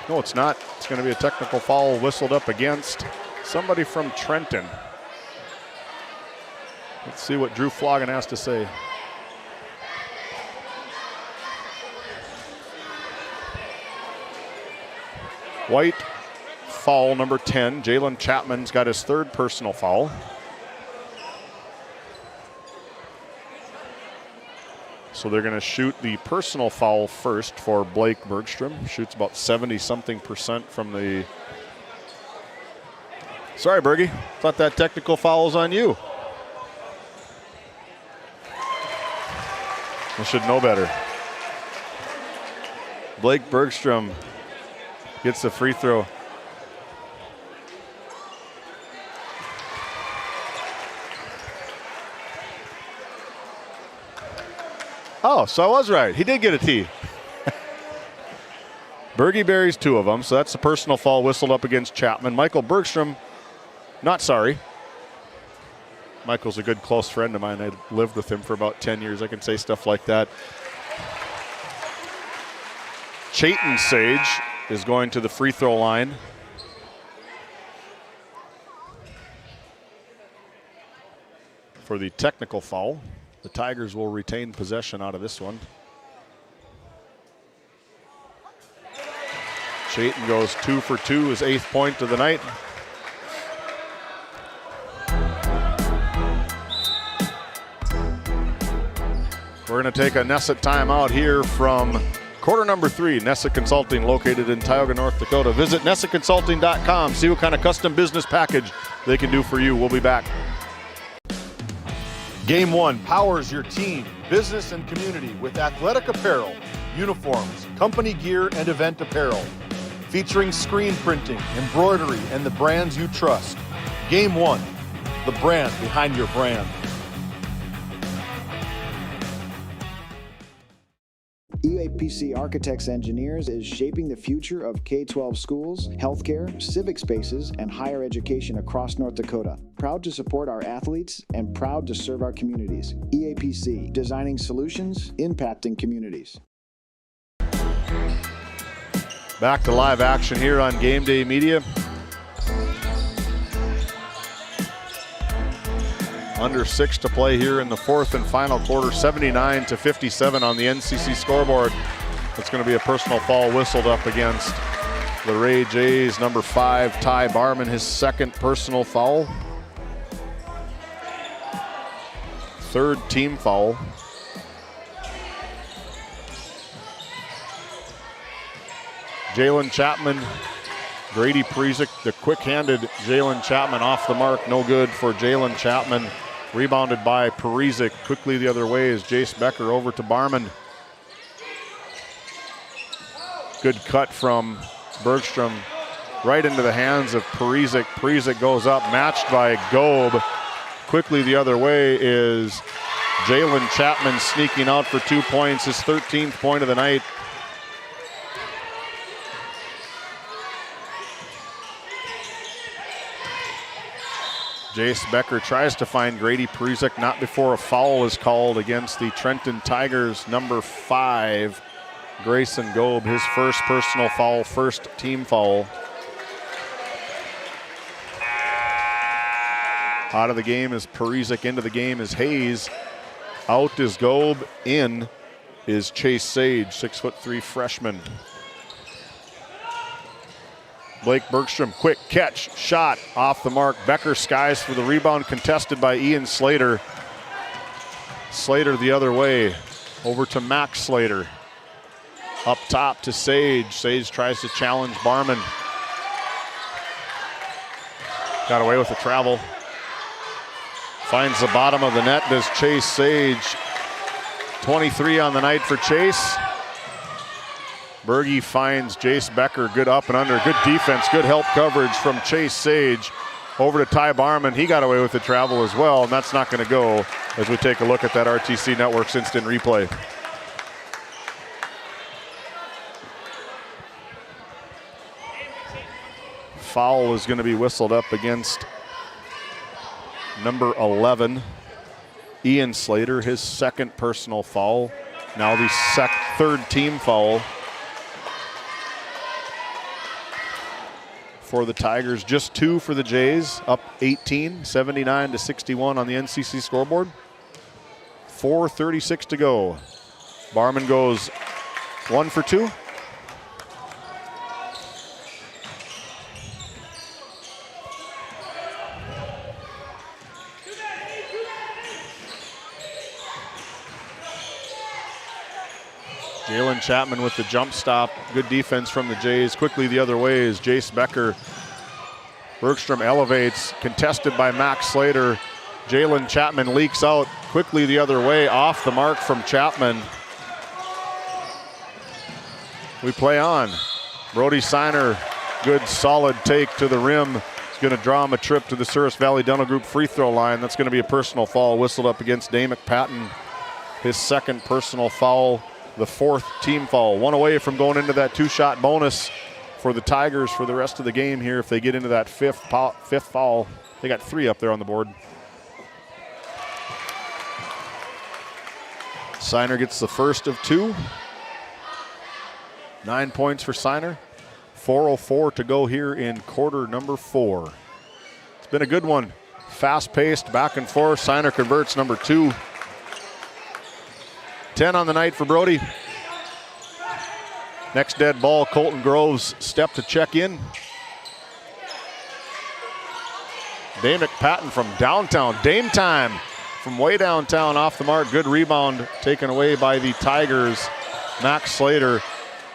No, it's not. It's going to be a technical foul whistled up against somebody from Trenton. Let's see what Drew Flogan has to say. White, foul number 10. Jalen Chapman's got his third personal foul. So they're going to shoot the personal foul first for Blake Bergstrom. Shoots about 70-something% from the... Sorry, Bergie. Thought that technical foul was on you. I should know better. Blake Bergstrom gets the free throw. Oh, so I was right. He did get a T. Bergie buries two of them, so that's the personal foul whistled up against Chapman. Michael Bergstrom, not sorry. Michael's a good close friend of mine. I lived with him for about 10 years. I can say stuff like that. Chayton Sage is going to the free throw line. For the technical foul. The Tigers will retain possession out of this one. Chayton goes 2 for 2, his 8th point of the night. We're going to take a Nesset timeout here from quarter number 3. Nesset Consulting, located in Tioga, North Dakota. Visit nessetconsulting.com. See what kind of custom business package they can do for you. We'll be back. Game 1 powers your team, business, and community with athletic apparel, uniforms, company gear, and event apparel. Featuring screen printing, embroidery, and the brands you trust. Game 1, the brand behind your brand. EAPC Architects Engineers is shaping the future of K-12 schools, healthcare, civic spaces, and higher education across North Dakota. Proud to support our athletes and proud to serve our communities. EAPC, designing solutions, impacting communities. Back to live action here on GameDay Media. Under 6 to play here in the fourth and final quarter, 79-57 on the NCC scoreboard. It's going to be a personal foul whistled up against the Ray Jays. Number 5, Ty Barman, his second personal foul. Third team foul. Jalen Chapman, Grady Prezick, the quick-handed Jalen Chapman off the mark. No good for Jalen Chapman. Rebounded by Parizek. Quickly the other way is Jace Becker over to Barman. Good cut from Bergstrom right into the hands of Parizek. Parizek goes up, matched by Gobe. Quickly the other way is Jalen Chapman sneaking out for 2 points, his 13th point of the night. Jace Becker tries to find Grady Parizek, not before a foul is called against the Trenton Tigers, number 5, Grayson Gobe, his first personal foul, first team foul. Out of the game is Parizek, into the game is Hayes. Out is Gobe, in is Chase Sage, 6'3" freshman. Blake Bergstrom, quick catch, shot off the mark. Becker skies for the rebound, contested by Ian Slater. Slater the other way, over to Max Slater. Up top to Sage. Sage tries to challenge Barman. Got away with the travel. Finds the bottom of the net, does Chase Sage. 23 on the night for Chase. Berge finds Jace Becker, good up and under, good defense, good help coverage from Chase Sage. Over to Ty Barman, he got away with the travel as well, and that's not going to go as we take a look at that RTC Networks instant replay. Foul is going to be whistled up against number 11, Ian Slater, his second personal foul. Now the third team foul for the Tigers. Just 2 for the Jays, up 18, 79-61 on the NCC scoreboard. 4:36 to go. Barman goes 1 for 2. Jalen Chapman with the jump stop. Good defense from the Jays. Quickly the other way is Jace Becker. Bergstrom elevates, contested by Max Slater. Jalen Chapman leaks out. Quickly the other way, off the mark from Chapman. We play on. Brody Siner, good solid take to the rim. He's going to draw him a trip to the Souris Valley Dental Group free throw line. That's going to be a personal foul whistled up against Damick Patton. His second personal foul, the 4th team foul. 1 away from going into that 2-shot bonus for the Tigers for the rest of the game here if they get into that fifth foul. They got 3 up there on the board. Siner gets the first of 2. 9 points for Siner. 4:04 to go here in quarter number 4. It's been a good one. Fast-paced, back and forth. Siner converts number 2. 10 on the night for Brody. Next dead ball, Colton Groves step to check in. Damick Patton from downtown. Dame time from way downtown, off the mark. Good rebound taken away by the Tigers. Max Slater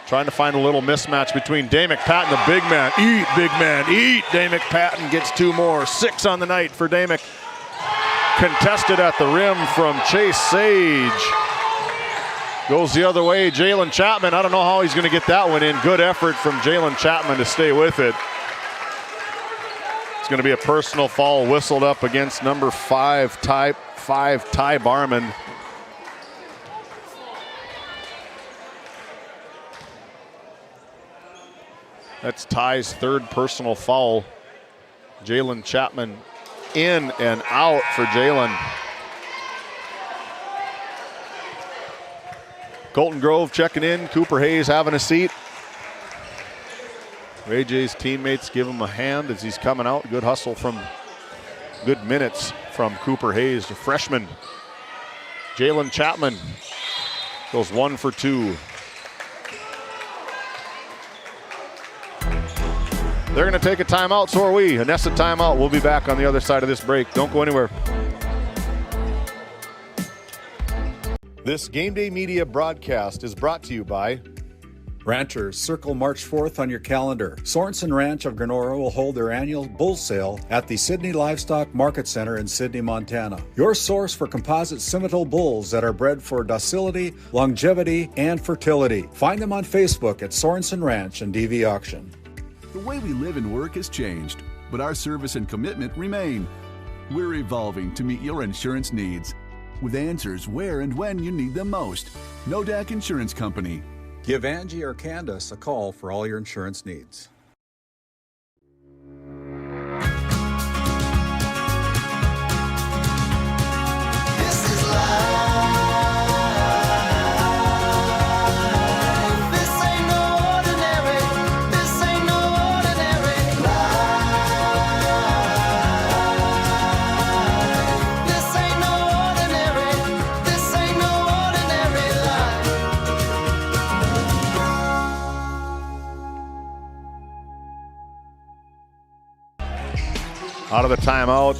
trying to find a little mismatch between Damick Patton, the big man. Eat, big man, eat. Damick Patton gets 2 more. 6 on the night for Damick. Contested at the rim from Chase Sage. Goes the other way, Jalen Chapman. I don't know how he's going to get that one in. Good effort from Jalen Chapman to stay with it. It's going to be a personal foul whistled up against number 5, Ty Barman. That's Ty's 3rd personal foul. Jalen Chapman in and out for Jalen. Colton Grove checking in. Cooper Hayes having a seat. Ray J's teammates give him a hand as he's coming out. Good hustle from, good minutes from Cooper Hayes, the freshman. Jalen Chapman goes 1 for 2. They're going to take a timeout, so are we. A nested timeout. We'll be back on the other side of this break. Don't go anywhere. This Game Day Media broadcast is brought to you by Ranchers, circle March 4th on your calendar. Sorensen Ranch of Grenora will hold their annual bull sale at the Sydney Livestock Market Center in Sydney, Montana. Your source for composite Simmental bulls that are bred for docility, longevity, and fertility. Find them on Facebook at Sorensen Ranch and DV Auction. The way we live and work has changed, but our service and commitment remain. We're evolving to meet your insurance needs with answers where and when you need them most. Nodak Insurance Company. Give Angie or Candace a call for all your insurance needs. Out of the timeout.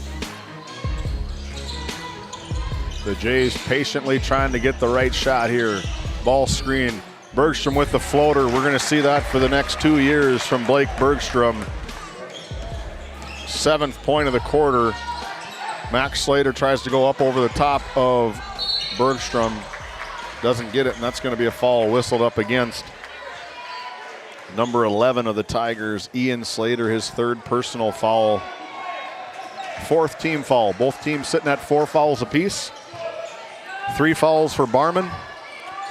The Jays patiently trying to get the right shot here. Ball screen. Bergstrom with the floater. We're going to see that for the next 2 years from Blake Bergstrom. 7th point of the quarter. Max Slater tries to go up over the top of Bergstrom. Doesn't get it, and that's going to be a foul whistled up against number 11 of the Tigers, Ian Slater, his 3rd personal foul. 4th team foul. Both teams sitting at 4 fouls apiece. 3 fouls for Barman,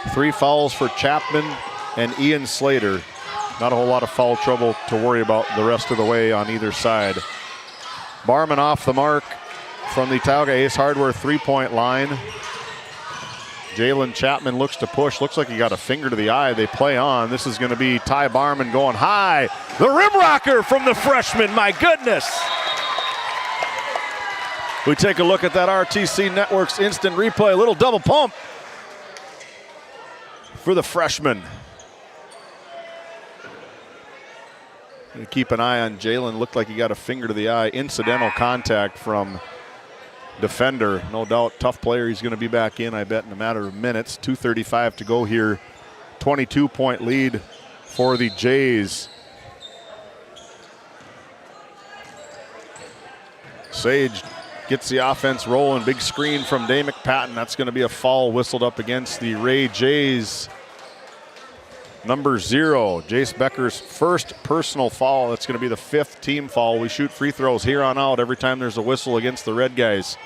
3 fouls for Chapman and Ian Slater. Not a whole lot of foul trouble to worry about the rest of the way on either side. Barman off the mark from the Tioga Ace Hardware 3-point line. Jalen Chapman looks to push. Looks like he got a finger to the eye. They play on. This is going to be Ty Barman going high. The rim rocker from the freshman. My goodness. We take a look at that RTC Network's instant replay. A little double pump for the freshman. Gonna keep an eye on Jalen. Looked like he got a finger to the eye. Incidental contact from defender. No doubt, tough player. He's going to be back in, I bet, in a matter of minutes. 2:35 to go here. 22-point lead for the Jays. Sage gets the offense rolling. Big screen from Day McPatton. That's going to be a foul whistled up against the Ray Jays. Number 0, Jace Becker's 1st personal foul. That's going to be the 5th team foul. We shoot free throws here on out every time there's a whistle against the Red guys.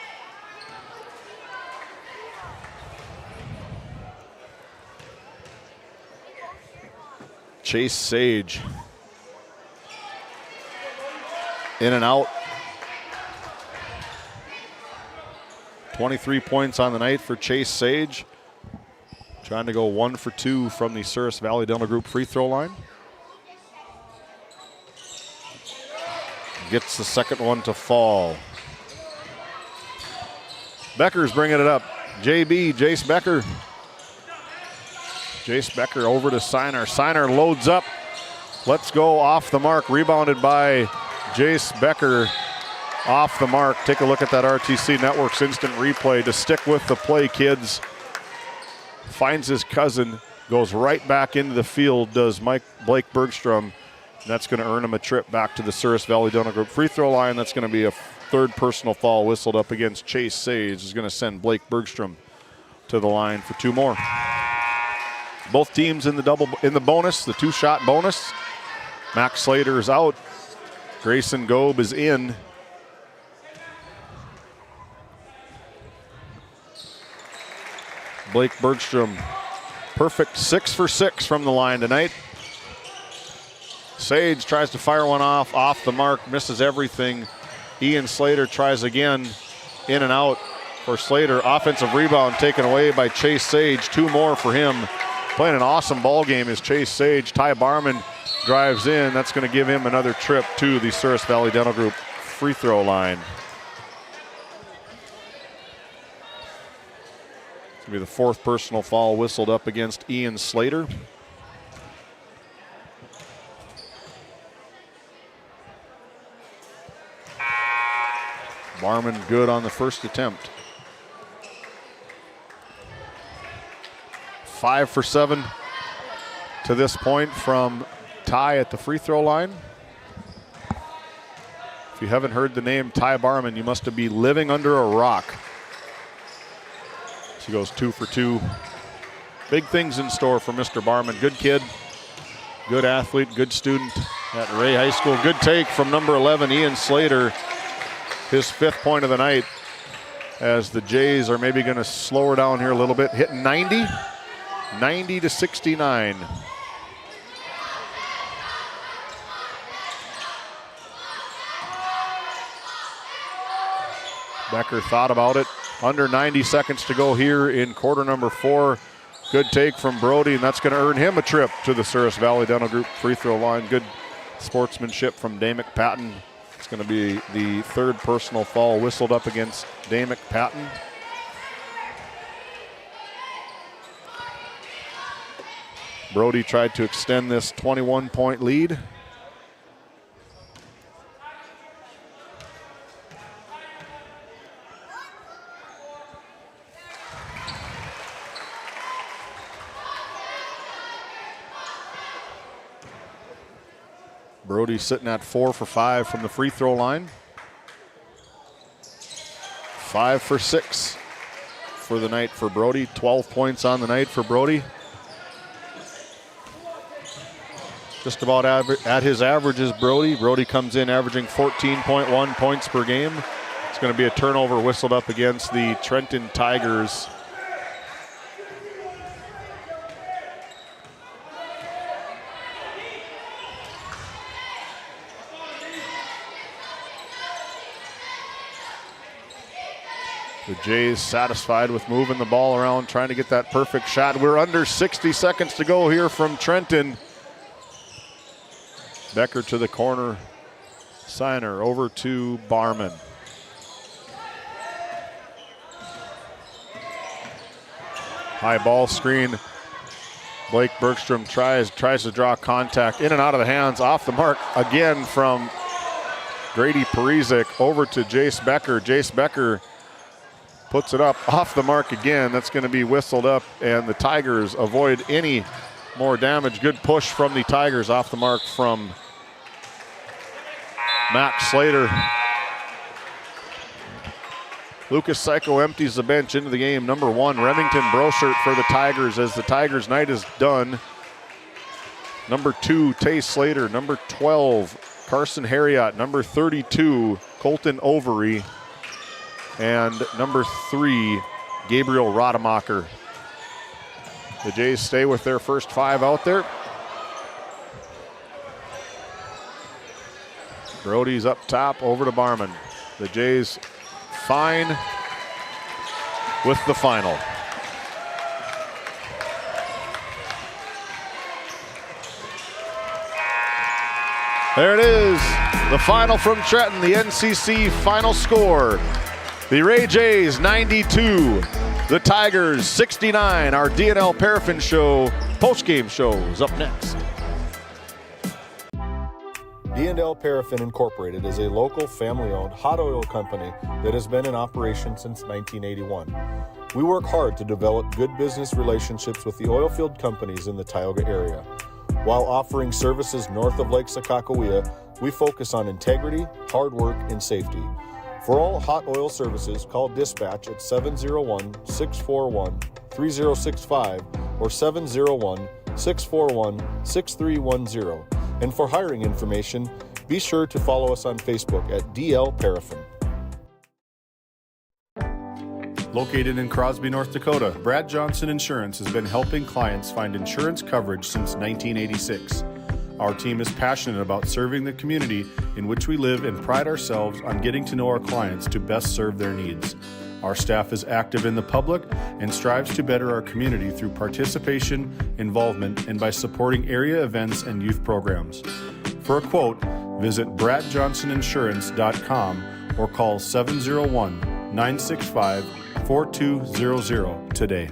Chase Sage. In and out. 23 points on the night for Chase Sage. Trying to go 1 for 2 from the Souris Valley Dental Group free throw line. Gets the 2nd one to fall. Becker's bringing it up. JB, Jace Becker. Jace Becker over to Siner. Siner loads up. Let's go off the mark. Rebounded by Jace Becker. Off the mark. Take a look at that RTC Network's instant replay to stick with the play, kids. Finds his cousin, goes right back into the field, does Blake Bergstrom. And that's going to earn him a trip back to the Souris Valley Dental Group free throw line. That's going to be a 3rd personal foul whistled up against Chase Sage. Is going to send Blake Bergstrom to the line for 2 more. Both teams in the bonus, the 2-shot bonus. Max Slater is out. Grayson Gobe is in. Blake Bergstrom, perfect 6 for 6 from the line tonight. Sage tries to fire one off the mark, misses everything. Ian Slater tries again, in and out for Slater. Offensive rebound taken away by Chase Sage. 2 more for him. Playing an awesome ball game is Chase Sage. Ty Barman drives in. That's going to give him another trip to the Souris Valley Dental Group free throw line. It's going to be the 4th personal foul whistled up against Ian Slater. Barman good on the first attempt. 5 for 7 to this point from Ty at the free throw line. If you haven't heard the name Ty Barman, you must be living under a rock. She goes 2 for 2. Big things in store for Mr. Barman. Good kid, good athlete, good student at Ray High School. Good take from number 11, Ian Slater. His 5th point of the night, as the Jays are maybe going to slow her down here a little bit. Hitting 90 to 69. Becker thought about it. Under 90 seconds to go here in quarter number 4. Good take from Brody, and that's going to earn him a trip to the Souris Valley Dental Group free throw line. Good sportsmanship from Damick Patton. It's going to be the 3rd personal foul whistled up against Damick Patton. Brody tried to extend this 21-point lead. Brody sitting at 4 for 5 from the free throw line. 5 for 6 for the night for Brody. 12 points on the night for Brody. Just about at his averages, Brody. Brody comes in averaging 14.1 points per game. It's going to be a turnover whistled up against the Trenton Tigers. The Jays satisfied with moving the ball around, trying to get that perfect shot. We're under 60 seconds to go here from Trenton. Becker to the corner. Signer over to Barman. High ball screen. Blake Bergstrom tries to draw contact. In and out of the hands, off the mark again from Grady Parizek over to Jace Becker. Jace Becker puts it up off the mark again. That's going to be whistled up, and the Tigers avoid any more damage. Good push from the Tigers off the mark from Max Slater. Lucas Psycho empties the bench into the game. Number 1, Remington Brochert for the Tigers as the Tigers' night is done. Number 2, Tay Slater. Number 12, Carson Harriott. Number 32, Colton Overy. And number 3, Gabriel Rademacher. The Jays stay with their first 5 out there. Brody's up top, over to Barman. The Jays fine with the final. There it is, the final from Trenton, the NCC final score. The Ray Jays 92, the Tigers 69. Our D&L Paraffin Show post-game show is up next. D&L Paraffin Incorporated is a local family-owned hot oil company that has been in operation since 1981. We work hard to develop good business relationships with the oilfield companies in the Tioga area. While offering services north of Lake Sakakawea, we focus on integrity, hard work, and safety. For all hot oil services, call dispatch at 701-641-3065 or 701-641-6310. And for hiring information, be sure to follow us on Facebook at DL Paraffin. Located in Crosby, North Dakota, Brad Johnson Insurance has been helping clients find insurance coverage since 1986. Our team is passionate about serving the community in which we live and pride ourselves on getting to know our clients to best serve their needs. Our staff is active in the public and strives to better our community through participation, involvement, and by supporting area events and youth programs. For a quote, visit bradjohnsoninsurance.com or call 701-965-4200 today.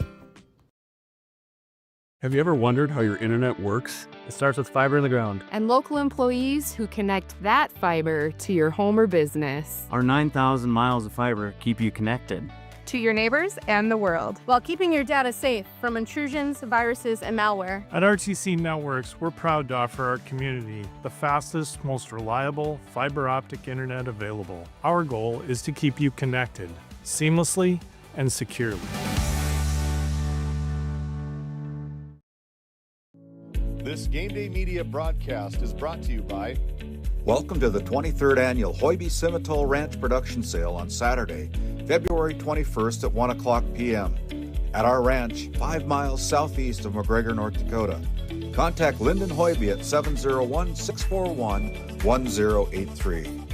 Have you ever wondered how your internet works? It starts with fiber in the ground. And local employees who connect that fiber to your home or business. Our 9,000 miles of fiber keep you connected. to your neighbors and the world, while keeping your data safe from intrusions, viruses, and malware. At RTC Networks, we're proud to offer our community the fastest, most reliable fiber optic internet available. Our goal is to keep you connected seamlessly and securely. This GameDay Media broadcast is brought to you by... Welcome to the 23rd Annual Hoiby Simmental Ranch Production Sale on Saturday, February 21st at 1 o'clock p.m. at our ranch 5 miles southeast of McGregor, North Dakota. Contact Lyndon Hoiby at 701-641-1083.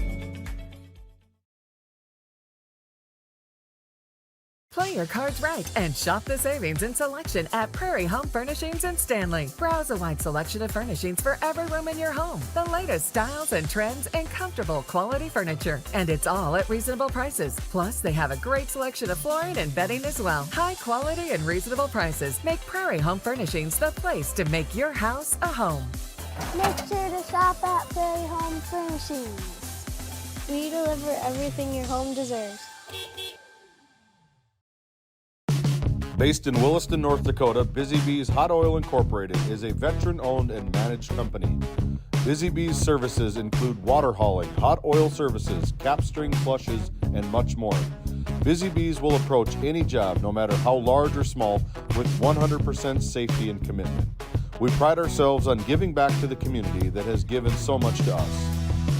Play your cards right and shop the savings and selection at Prairie Home Furnishings in Stanley. Browse a wide selection of furnishings for every room in your home. The latest styles and trends and comfortable quality furniture. And it's all at reasonable prices. Plus, they have a great selection of flooring and bedding as well. High quality and reasonable prices make Prairie Home Furnishings the place to make your house a home. Make sure to shop at Prairie Home Furnishings. We deliver everything your home deserves. Based in Williston, North Dakota, Busy Bees Hot Oil Incorporated is a veteran-owned and managed company. Busy Bees services include water hauling, hot oil services, cap string flushes, and much more. Busy Bees will approach any job, no matter how large or small, with 100% safety and commitment. We pride ourselves on giving back to the community that has given so much to us.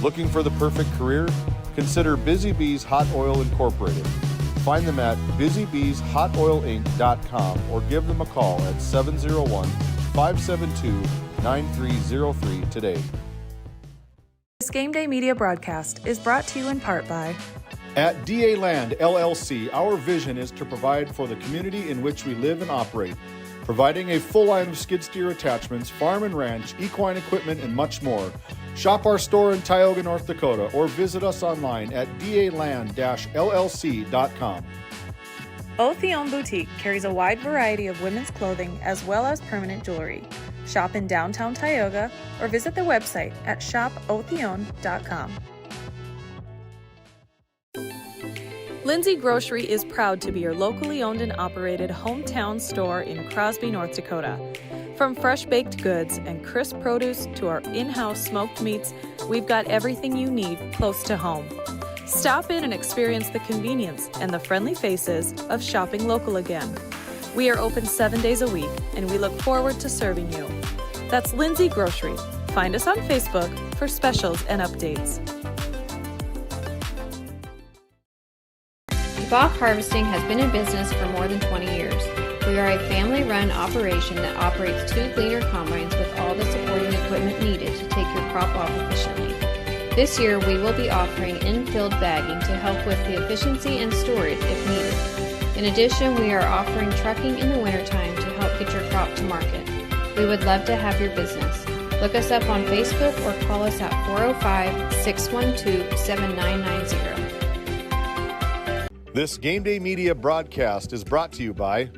Looking for the perfect career? Consider Busy Bees Hot Oil Incorporated. Find them at busybeeshotoilinc.com or give them a call at 701-572-9303 today. This Game Day Media broadcast is brought to you in part by... At DA Land LLC, our vision is to provide for the community in which we live and operate, providing a full line of skid steer attachments, farm and ranch, equine equipment, and much more. Shop our store in Tioga, North Dakota, or visit us online at daland-llc.com. Otheon Boutique carries a wide variety of women's clothing as well as permanent jewelry. Shop in downtown Tioga or visit their website at shopotheon.com. Lindsay Grocery is proud to be your locally owned and operated hometown store in Crosby, North Dakota. From fresh baked goods and crisp produce to our in-house smoked meats, we've got everything you need close to home. Stop in and experience the convenience and the friendly faces of shopping local again. We are open 7 days a week, and we look forward to serving you. That's Lindsay Grocery. Find us on Facebook for specials and updates. Bach Harvesting has been in business for more than 20 years. We are a family-run operation that operates 2 gleaner combines with all the supporting equipment needed to take your crop off efficiently. This year, we will be offering in-field bagging to help with the efficiency and storage if needed. In addition, we are offering trucking in the wintertime to help get your crop to market. We would love to have your business. Look us up on Facebook or call us at 405-612-7990. This Game Day Media broadcast is brought to you by...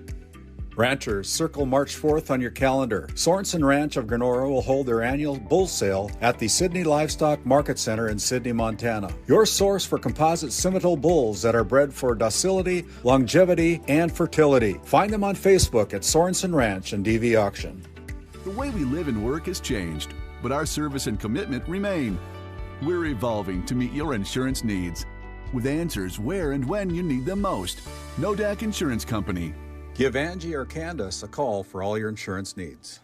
Ranchers, circle March 4th on your calendar. Sorensen Ranch of Granora will hold their annual bull sale at the Sydney Livestock Market Center in Sydney, Montana. Your source for composite Simmental bulls that are bred for docility, longevity, and fertility. Find them on Facebook at Sorensen Ranch and DV Auction. The way we live and work has changed, but our service and commitment remain. We're evolving to meet your insurance needs with answers where and when you need them most. NODAC Insurance Company. Give Angie or Candace a call for all your insurance needs.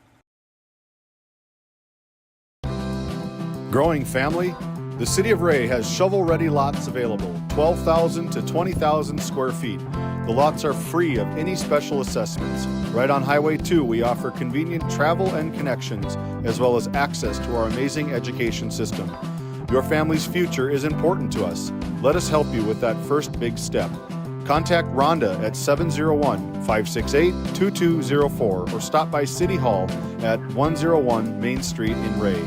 Growing family? The City of Ray has shovel-ready lots available, 12,000 to 20,000 square feet. The lots are free of any special assessments. Right on Highway 2, we offer convenient travel and connections, as well as access to our amazing education system. Your family's future is important to us. Let us help you with that first big step. Contact Rhonda at 701-568-2204 or stop by City Hall at 101 Main Street in Ray.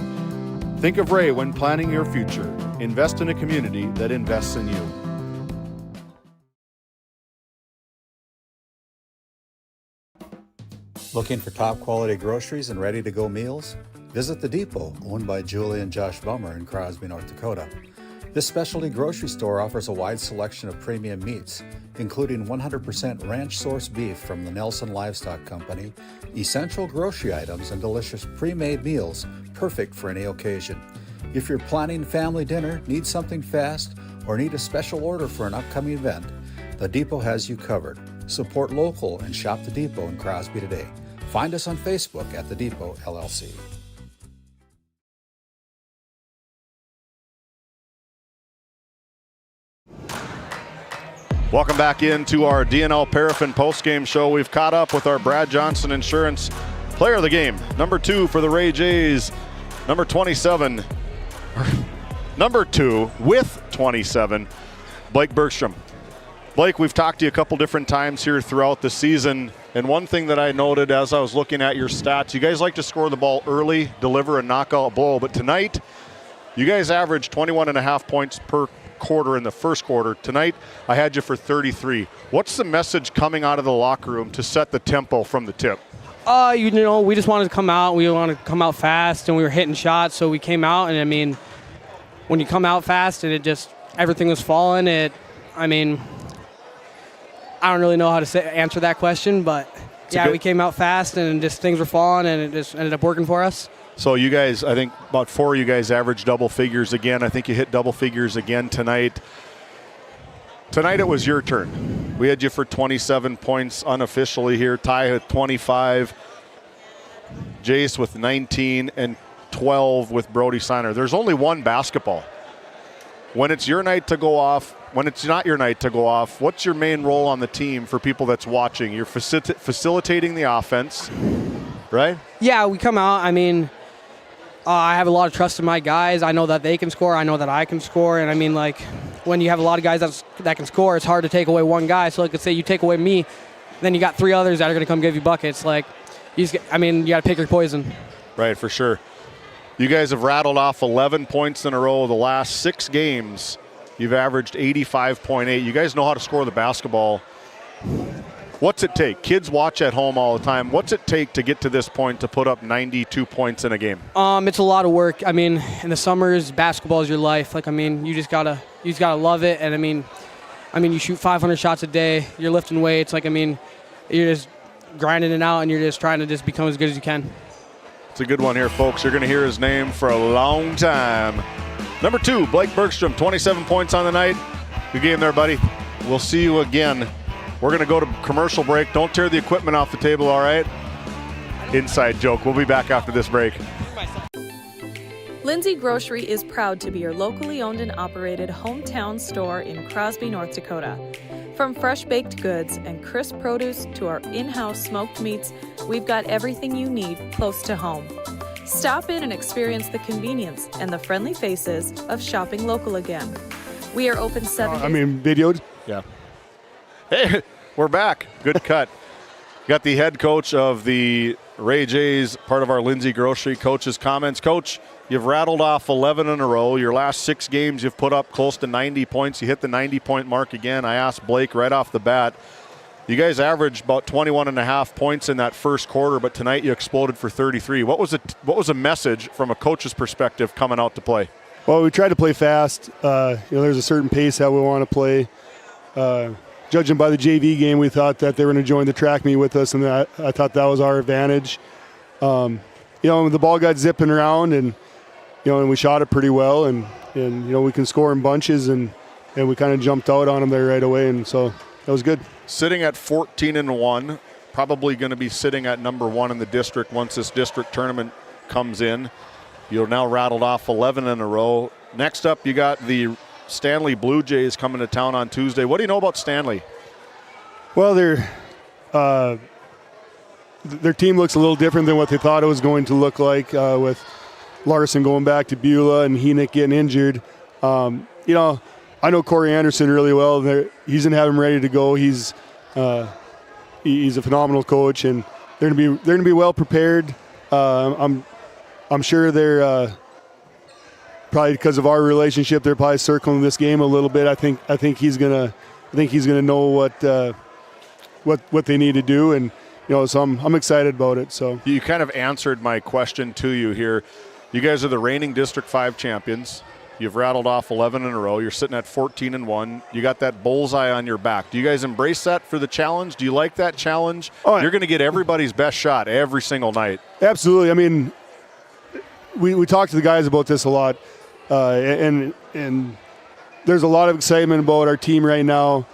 Think of Ray when planning your future. Invest in a community that invests in you. Looking for top quality groceries and ready-to-go meals? Visit The Depot, owned by Julie and Josh Bummer in Crosby, North Dakota. This specialty grocery store offers a wide selection of premium meats, including 100% ranch-sourced beef from the Nelson Livestock Company, essential grocery items, and delicious pre-made meals, perfect for any occasion. If you're planning family dinner, need something fast, or need a special order for an upcoming event, The Depot has you covered. Support local and shop The Depot in Crosby today. Find us on Facebook at The Depot LLC. Welcome back into our DNL Paraffin postgame show. We've caught up with our Brad Johnson Insurance player of the game. Number 2 for the Ray Jays. Number 27. Number 2 with 27, Blake Bergstrom. Blake, we've talked to you a couple different times here throughout the season. And one thing that I noted as I was looking at your stats, you guys like to score the ball early, deliver a knockout blow. But tonight, you guys averaged 21.5 points per quarter in the first quarter. Tonight, I had you for 33. What's the message coming out of the locker room to set the tempo from the tip? We just wanted to come out. We wanted to come out fast, and we were hitting shots, so we came out. And, I mean, when you come out fast and everything was falling, I don't really know how to answer that question, but, we came out fast, and just things were falling, and it just ended up working for us. So you guys, I think about 4 of you guys averaged double figures again. I think you hit double figures again tonight. Tonight it was your turn. We had you for 27 points unofficially here. Ty with 25. Jace with 19 and 12 with Brody Signer. There's only one basketball. When it's your night to go off, when it's not your night to go off, what's your main role on the team for people that's watching? You're facilitating the offense, right? Yeah, we come out. I have a lot of trust in my guys. I know that they can score. I know that I can score. And when you have a lot of guys that can score, it's hard to take away one guy. So let's say you take away me, then you got 3 others that are going to come give you buckets. You got to pick your poison. Right, for sure. You guys have rattled off 11 points in a row. The last 6 games, you've averaged 85.8. You guys know how to score the basketball. What's it take? Kids watch at home all the time. What's it take to get to this point to put up 92 points in a game? It's a lot of work. In the summers, basketball is your life. You just gotta love it. And you shoot 500 shots a day. You're lifting weights. You're just grinding it out, and you're just trying to just become as good as you can. It's a good one here, folks. You're going to hear his name for a long time. Number 2, Blake Bergstrom, 27 points on the night. Good game there, buddy. We'll see you again. We're going to go to commercial break. Don't tear the equipment off the table, all right? Inside joke. We'll be back after this break. Lindsay Grocery is proud to be your locally owned and operated hometown store in Crosby, North Dakota. From fresh baked goods and crisp produce to our in-house smoked meats, we've got everything you need close to home. Stop in and experience the convenience and the friendly faces of shopping local again. We are open 7 days. Videoed? Yeah. Hey, we're back. Good cut. Got the head coach of the Ray Jays, part of our Lindsay Grocery coach's comments. Coach, you've rattled off 11 in a row. Your last 6 games, you've put up close to 90 points. You hit the 90-point mark again. I asked Blake right off the bat. You guys averaged about 21.5 points in that first quarter, but tonight you exploded for 33. What was a message from a coach's perspective coming out to play? Well, we tried to play fast. There's a certain pace that we want to play. Judging by the JV game, we thought that they were going to join the track meet with us, and I thought that was our advantage. The ball got zipping around, and we shot it pretty well, and we can score in bunches, and we kind of jumped out on them there right away, and so that was good. Sitting at 14-1, probably going to be sitting at number 1 in the district once this district tournament comes in. You've now rattled off 11 in a row. Next up, you got the Stanley Blue Jays coming to town on Tuesday. What do you know about Stanley? Well, their team looks a little different than what they thought it was going to look like, with Larson going back to Beulah and Henick getting injured. I know Corey Anderson really well. He's going to have him ready to go. He's a phenomenal coach, and they're going to be well prepared. I'm sure they're probably because of our relationship, they're probably circling this game a little bit. I think he's gonna know what they need to do, and so I'm excited about it. So you kind of answered my question to you here. You guys are the reigning District 5 champions. You've rattled off 11 in a row. You're sitting at 14-1. You got that bullseye on your back. Do you guys embrace that for the challenge? Do you like that challenge? Oh, you're going to get everybody's best shot every single night. Absolutely. I mean, we talk to the guys about this a lot, and there's a lot of excitement about our team right now.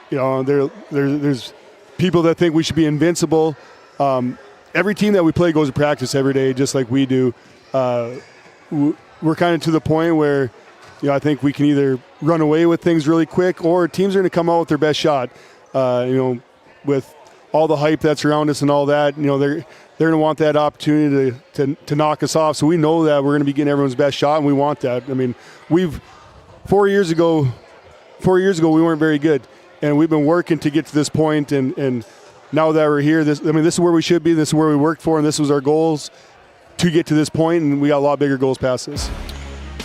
There's people that think we should be invincible. Every team that we play goes to practice every day, just like we do. We're kind of to the point where, I think we can either run away with things really quick, or teams are going to come out with their best shot. With all the hype that's around us and all that, they're going to want that opportunity to knock us off. So we know that we're going to be getting everyone's best shot, and we want that. I mean, 4 years ago, we weren't very good, and we've been working to get to this point. And now that we're here, this is where we should be. This is where we worked for, and this was our goals to get to this point, and we got a lot bigger goals past this.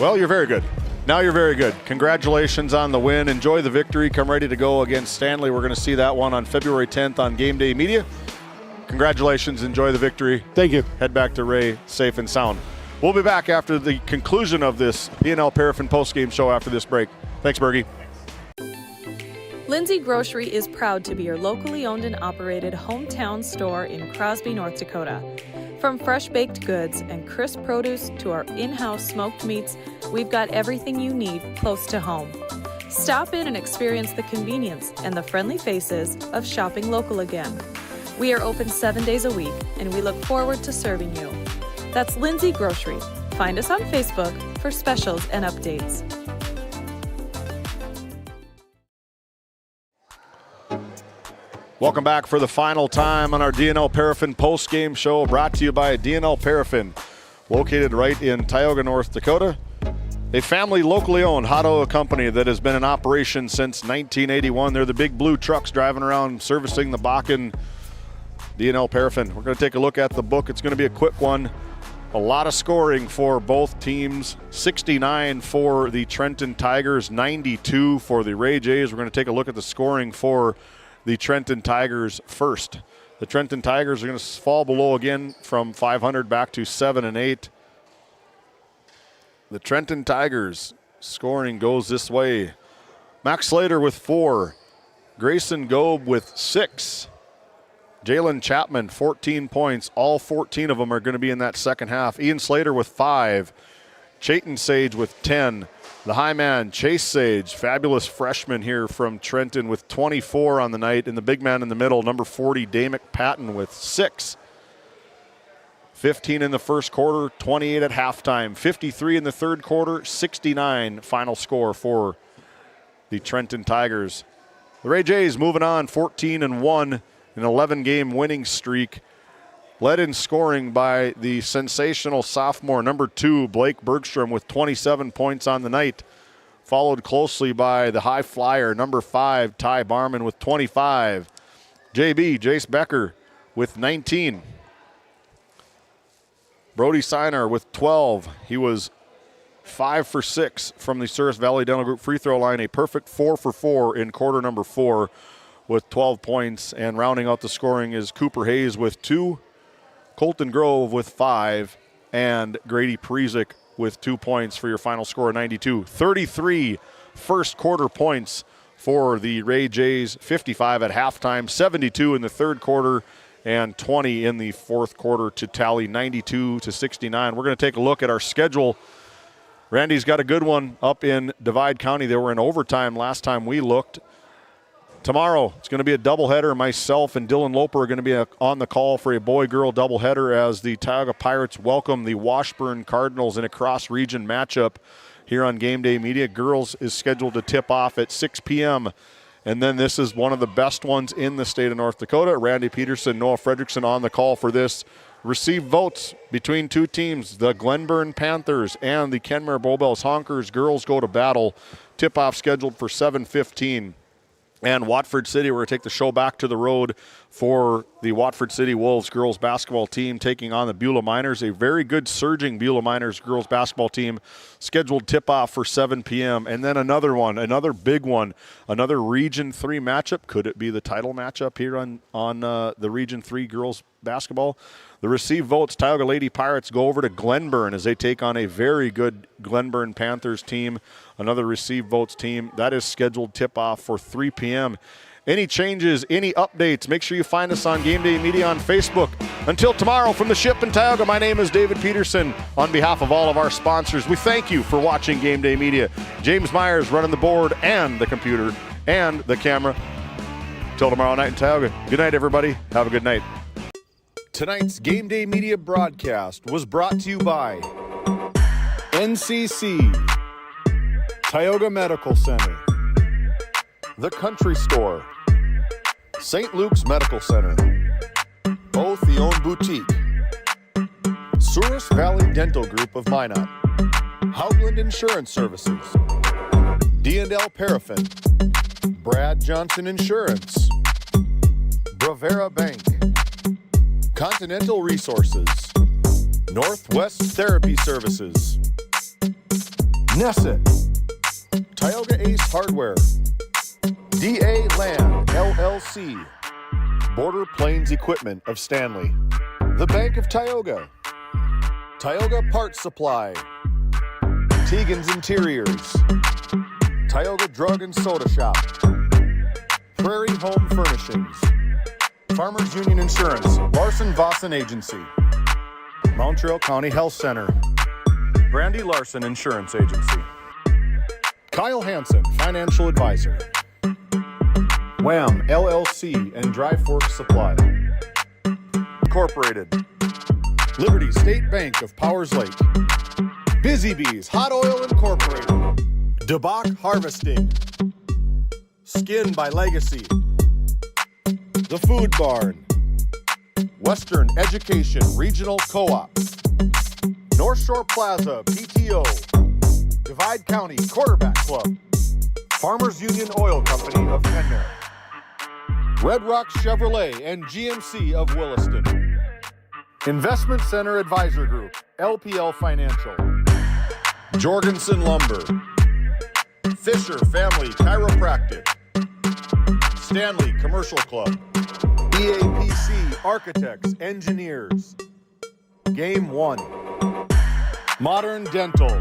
Well, you're very good. Now you're very good. Congratulations on the win. Enjoy the victory. Come ready to go against Stanley. We're going to see that one on February 10th on GameDay Media. Congratulations. Enjoy the victory. Thank you. Head back to Ray safe and sound. We'll be back after the conclusion of this P&L Paraffin postgame show after this break. Thanks, Bergie. Lindsay Grocery is proud to be your locally owned and operated hometown store in Crosby, North Dakota. From fresh baked goods and crisp produce to our in-house smoked meats, we've got everything you need close to home. Stop in and experience the convenience and the friendly faces of shopping local again. We are open 7 days a week, and we look forward to serving you. That's Lindsay Grocery. Find us on Facebook for specials and updates. Welcome back for the final time on our DNL Paraffin post-game show, brought to you by DNL Paraffin, located right in Tioga, North Dakota. A family locally owned hot oil company that has been in operation since 1981. They're the big blue trucks driving around servicing the Bakken. DNL Paraffin. We're going to take a look at the book. It's going to be a quick one. A lot of scoring for both teams. 69 for the Trenton Tigers, 92 for the Ray Jays. We're going to take a look at the scoring for the Trenton Tigers first. The Trenton Tigers are going to fall below again from 500 back to 7-8. The Trenton Tigers scoring goes this way. Max Slater with 4. Grayson Gobe with 6. Jalen Chapman, 14 points. All 14 of them are going to be in that second half. Ian Slater with 5. Chayton Sage with 10. The high man, Chase Sage, fabulous freshman here from Trenton with 24 on the night. And the big man in the middle, number 40, Damick Patton with 6. 15 in the first quarter, 28 at halftime. 53 in the third quarter, 69 final score for the Trenton Tigers. The Ray Jays moving on, 14-1, an 11-game winning streak. Led in scoring by the sensational sophomore, number 2, Blake Bergstrom, with 27 points on the night. Followed closely by the high flyer, number 5, Ty Barman, with 25. JB, Jace Becker, with 19. Brody Siner with 12. He was 5 for 6 from the Souris Valley Dental Group free throw line. A perfect 4 for 4 in quarter number 4 with 12 points. And rounding out the scoring is Cooper Hayes with 2. Colton Grove with 5, and Grady Prezick with 2 points for your final score of 92. 33 first quarter points for the Ray Jays, 55 at halftime, 72 in the third quarter, and 20 in the fourth quarter to tally 92-69. We're going to take a look at our schedule. Randy's got a good one up in Divide County. They were in overtime last time we looked. Tomorrow, it's going to be a doubleheader. Myself and Dylan Loper are going to be on the call for a boy-girl doubleheader as the Tioga Pirates welcome the Washburn Cardinals in a cross-region matchup here on GameDay Media. Girls is scheduled to tip off at 6 p.m. And then this is one of the best ones in the state of North Dakota. Randy Peterson, Noah Fredrickson on the call for this. Receive votes between two teams, the Glenburn Panthers and the Kenmare Bowbells Honkers. Girls go to battle. Tip-off scheduled for 7:15. And Watford City, we're going to take the show back to the road for the Watford City Wolves girls basketball team taking on the Beulah Miners, a very good surging Beulah Miners girls basketball team. Scheduled tip-off for 7 p.m. And then another big one, another Region 3 matchup. Could it be the title matchup here on the Region 3 girls basketball? The receive votes, Tioga Lady Pirates go over to Glenburn as they take on a very good Glenburn Panthers team. Another receive votes team. That is scheduled tip-off for 3 p.m. Any changes, any updates, make sure you find us on Game Day Media on Facebook. Until tomorrow, from the ship in Tioga, my name is David Peterson. On behalf of all of our sponsors, we thank you for watching Game Day Media. James Myers running the board and the computer and the camera. Till tomorrow night in Tioga. Good night, everybody. Have a good night. Tonight's Game Day Media broadcast was brought to you by NCC, Tioga Medical Center, The Country Store, St. Luke's Medical Center, Both the Own Boutique, Souris Valley Dental Group of Minot, Haugland Insurance Services, D&L Paraffin, Brad Johnson Insurance, Bravera Bank, Continental Resources, Northwest Therapy Services, Nesset, Tioga Ace Hardware, DA Land, LLC, Border Plains Equipment of Stanley, the Bank of Tioga, Tioga Parts Supply, Tegan's Interiors, Tioga Drug and Soda Shop, Prairie Home Furnishings, Farmers Union Insurance, Larson Vossen Agency, Montreal County Health Center, Brandy Larson Insurance Agency, Kyle Hansen, Financial Advisor, Wham! LLC and Dry Fork Supply, Incorporated, Liberty State Bank of Powers Lake, Busy Bees Hot Oil Incorporated, DeBach Harvesting, Skin by Legacy, The Food Barn, Western Education Regional Co-op, North Shore Plaza PTO, Divide County Quarterback Club, Farmers Union Oil Company of Kenmare, Red Rock Chevrolet and GMC of Williston, Investment Center Advisor Group, LPL Financial, Jorgensen Lumber, Fisher Family Chiropractic, Stanley Commercial Club, EAPC Architects, Engineers, Game 1, Modern Dental,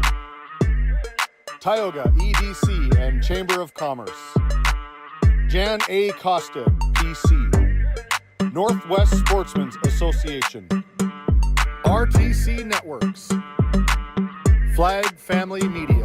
Tioga EDC and Chamber of Commerce, Jan A. Costa, PC, Northwest Sportsmen's Association, RTC Networks, Flag Family Media,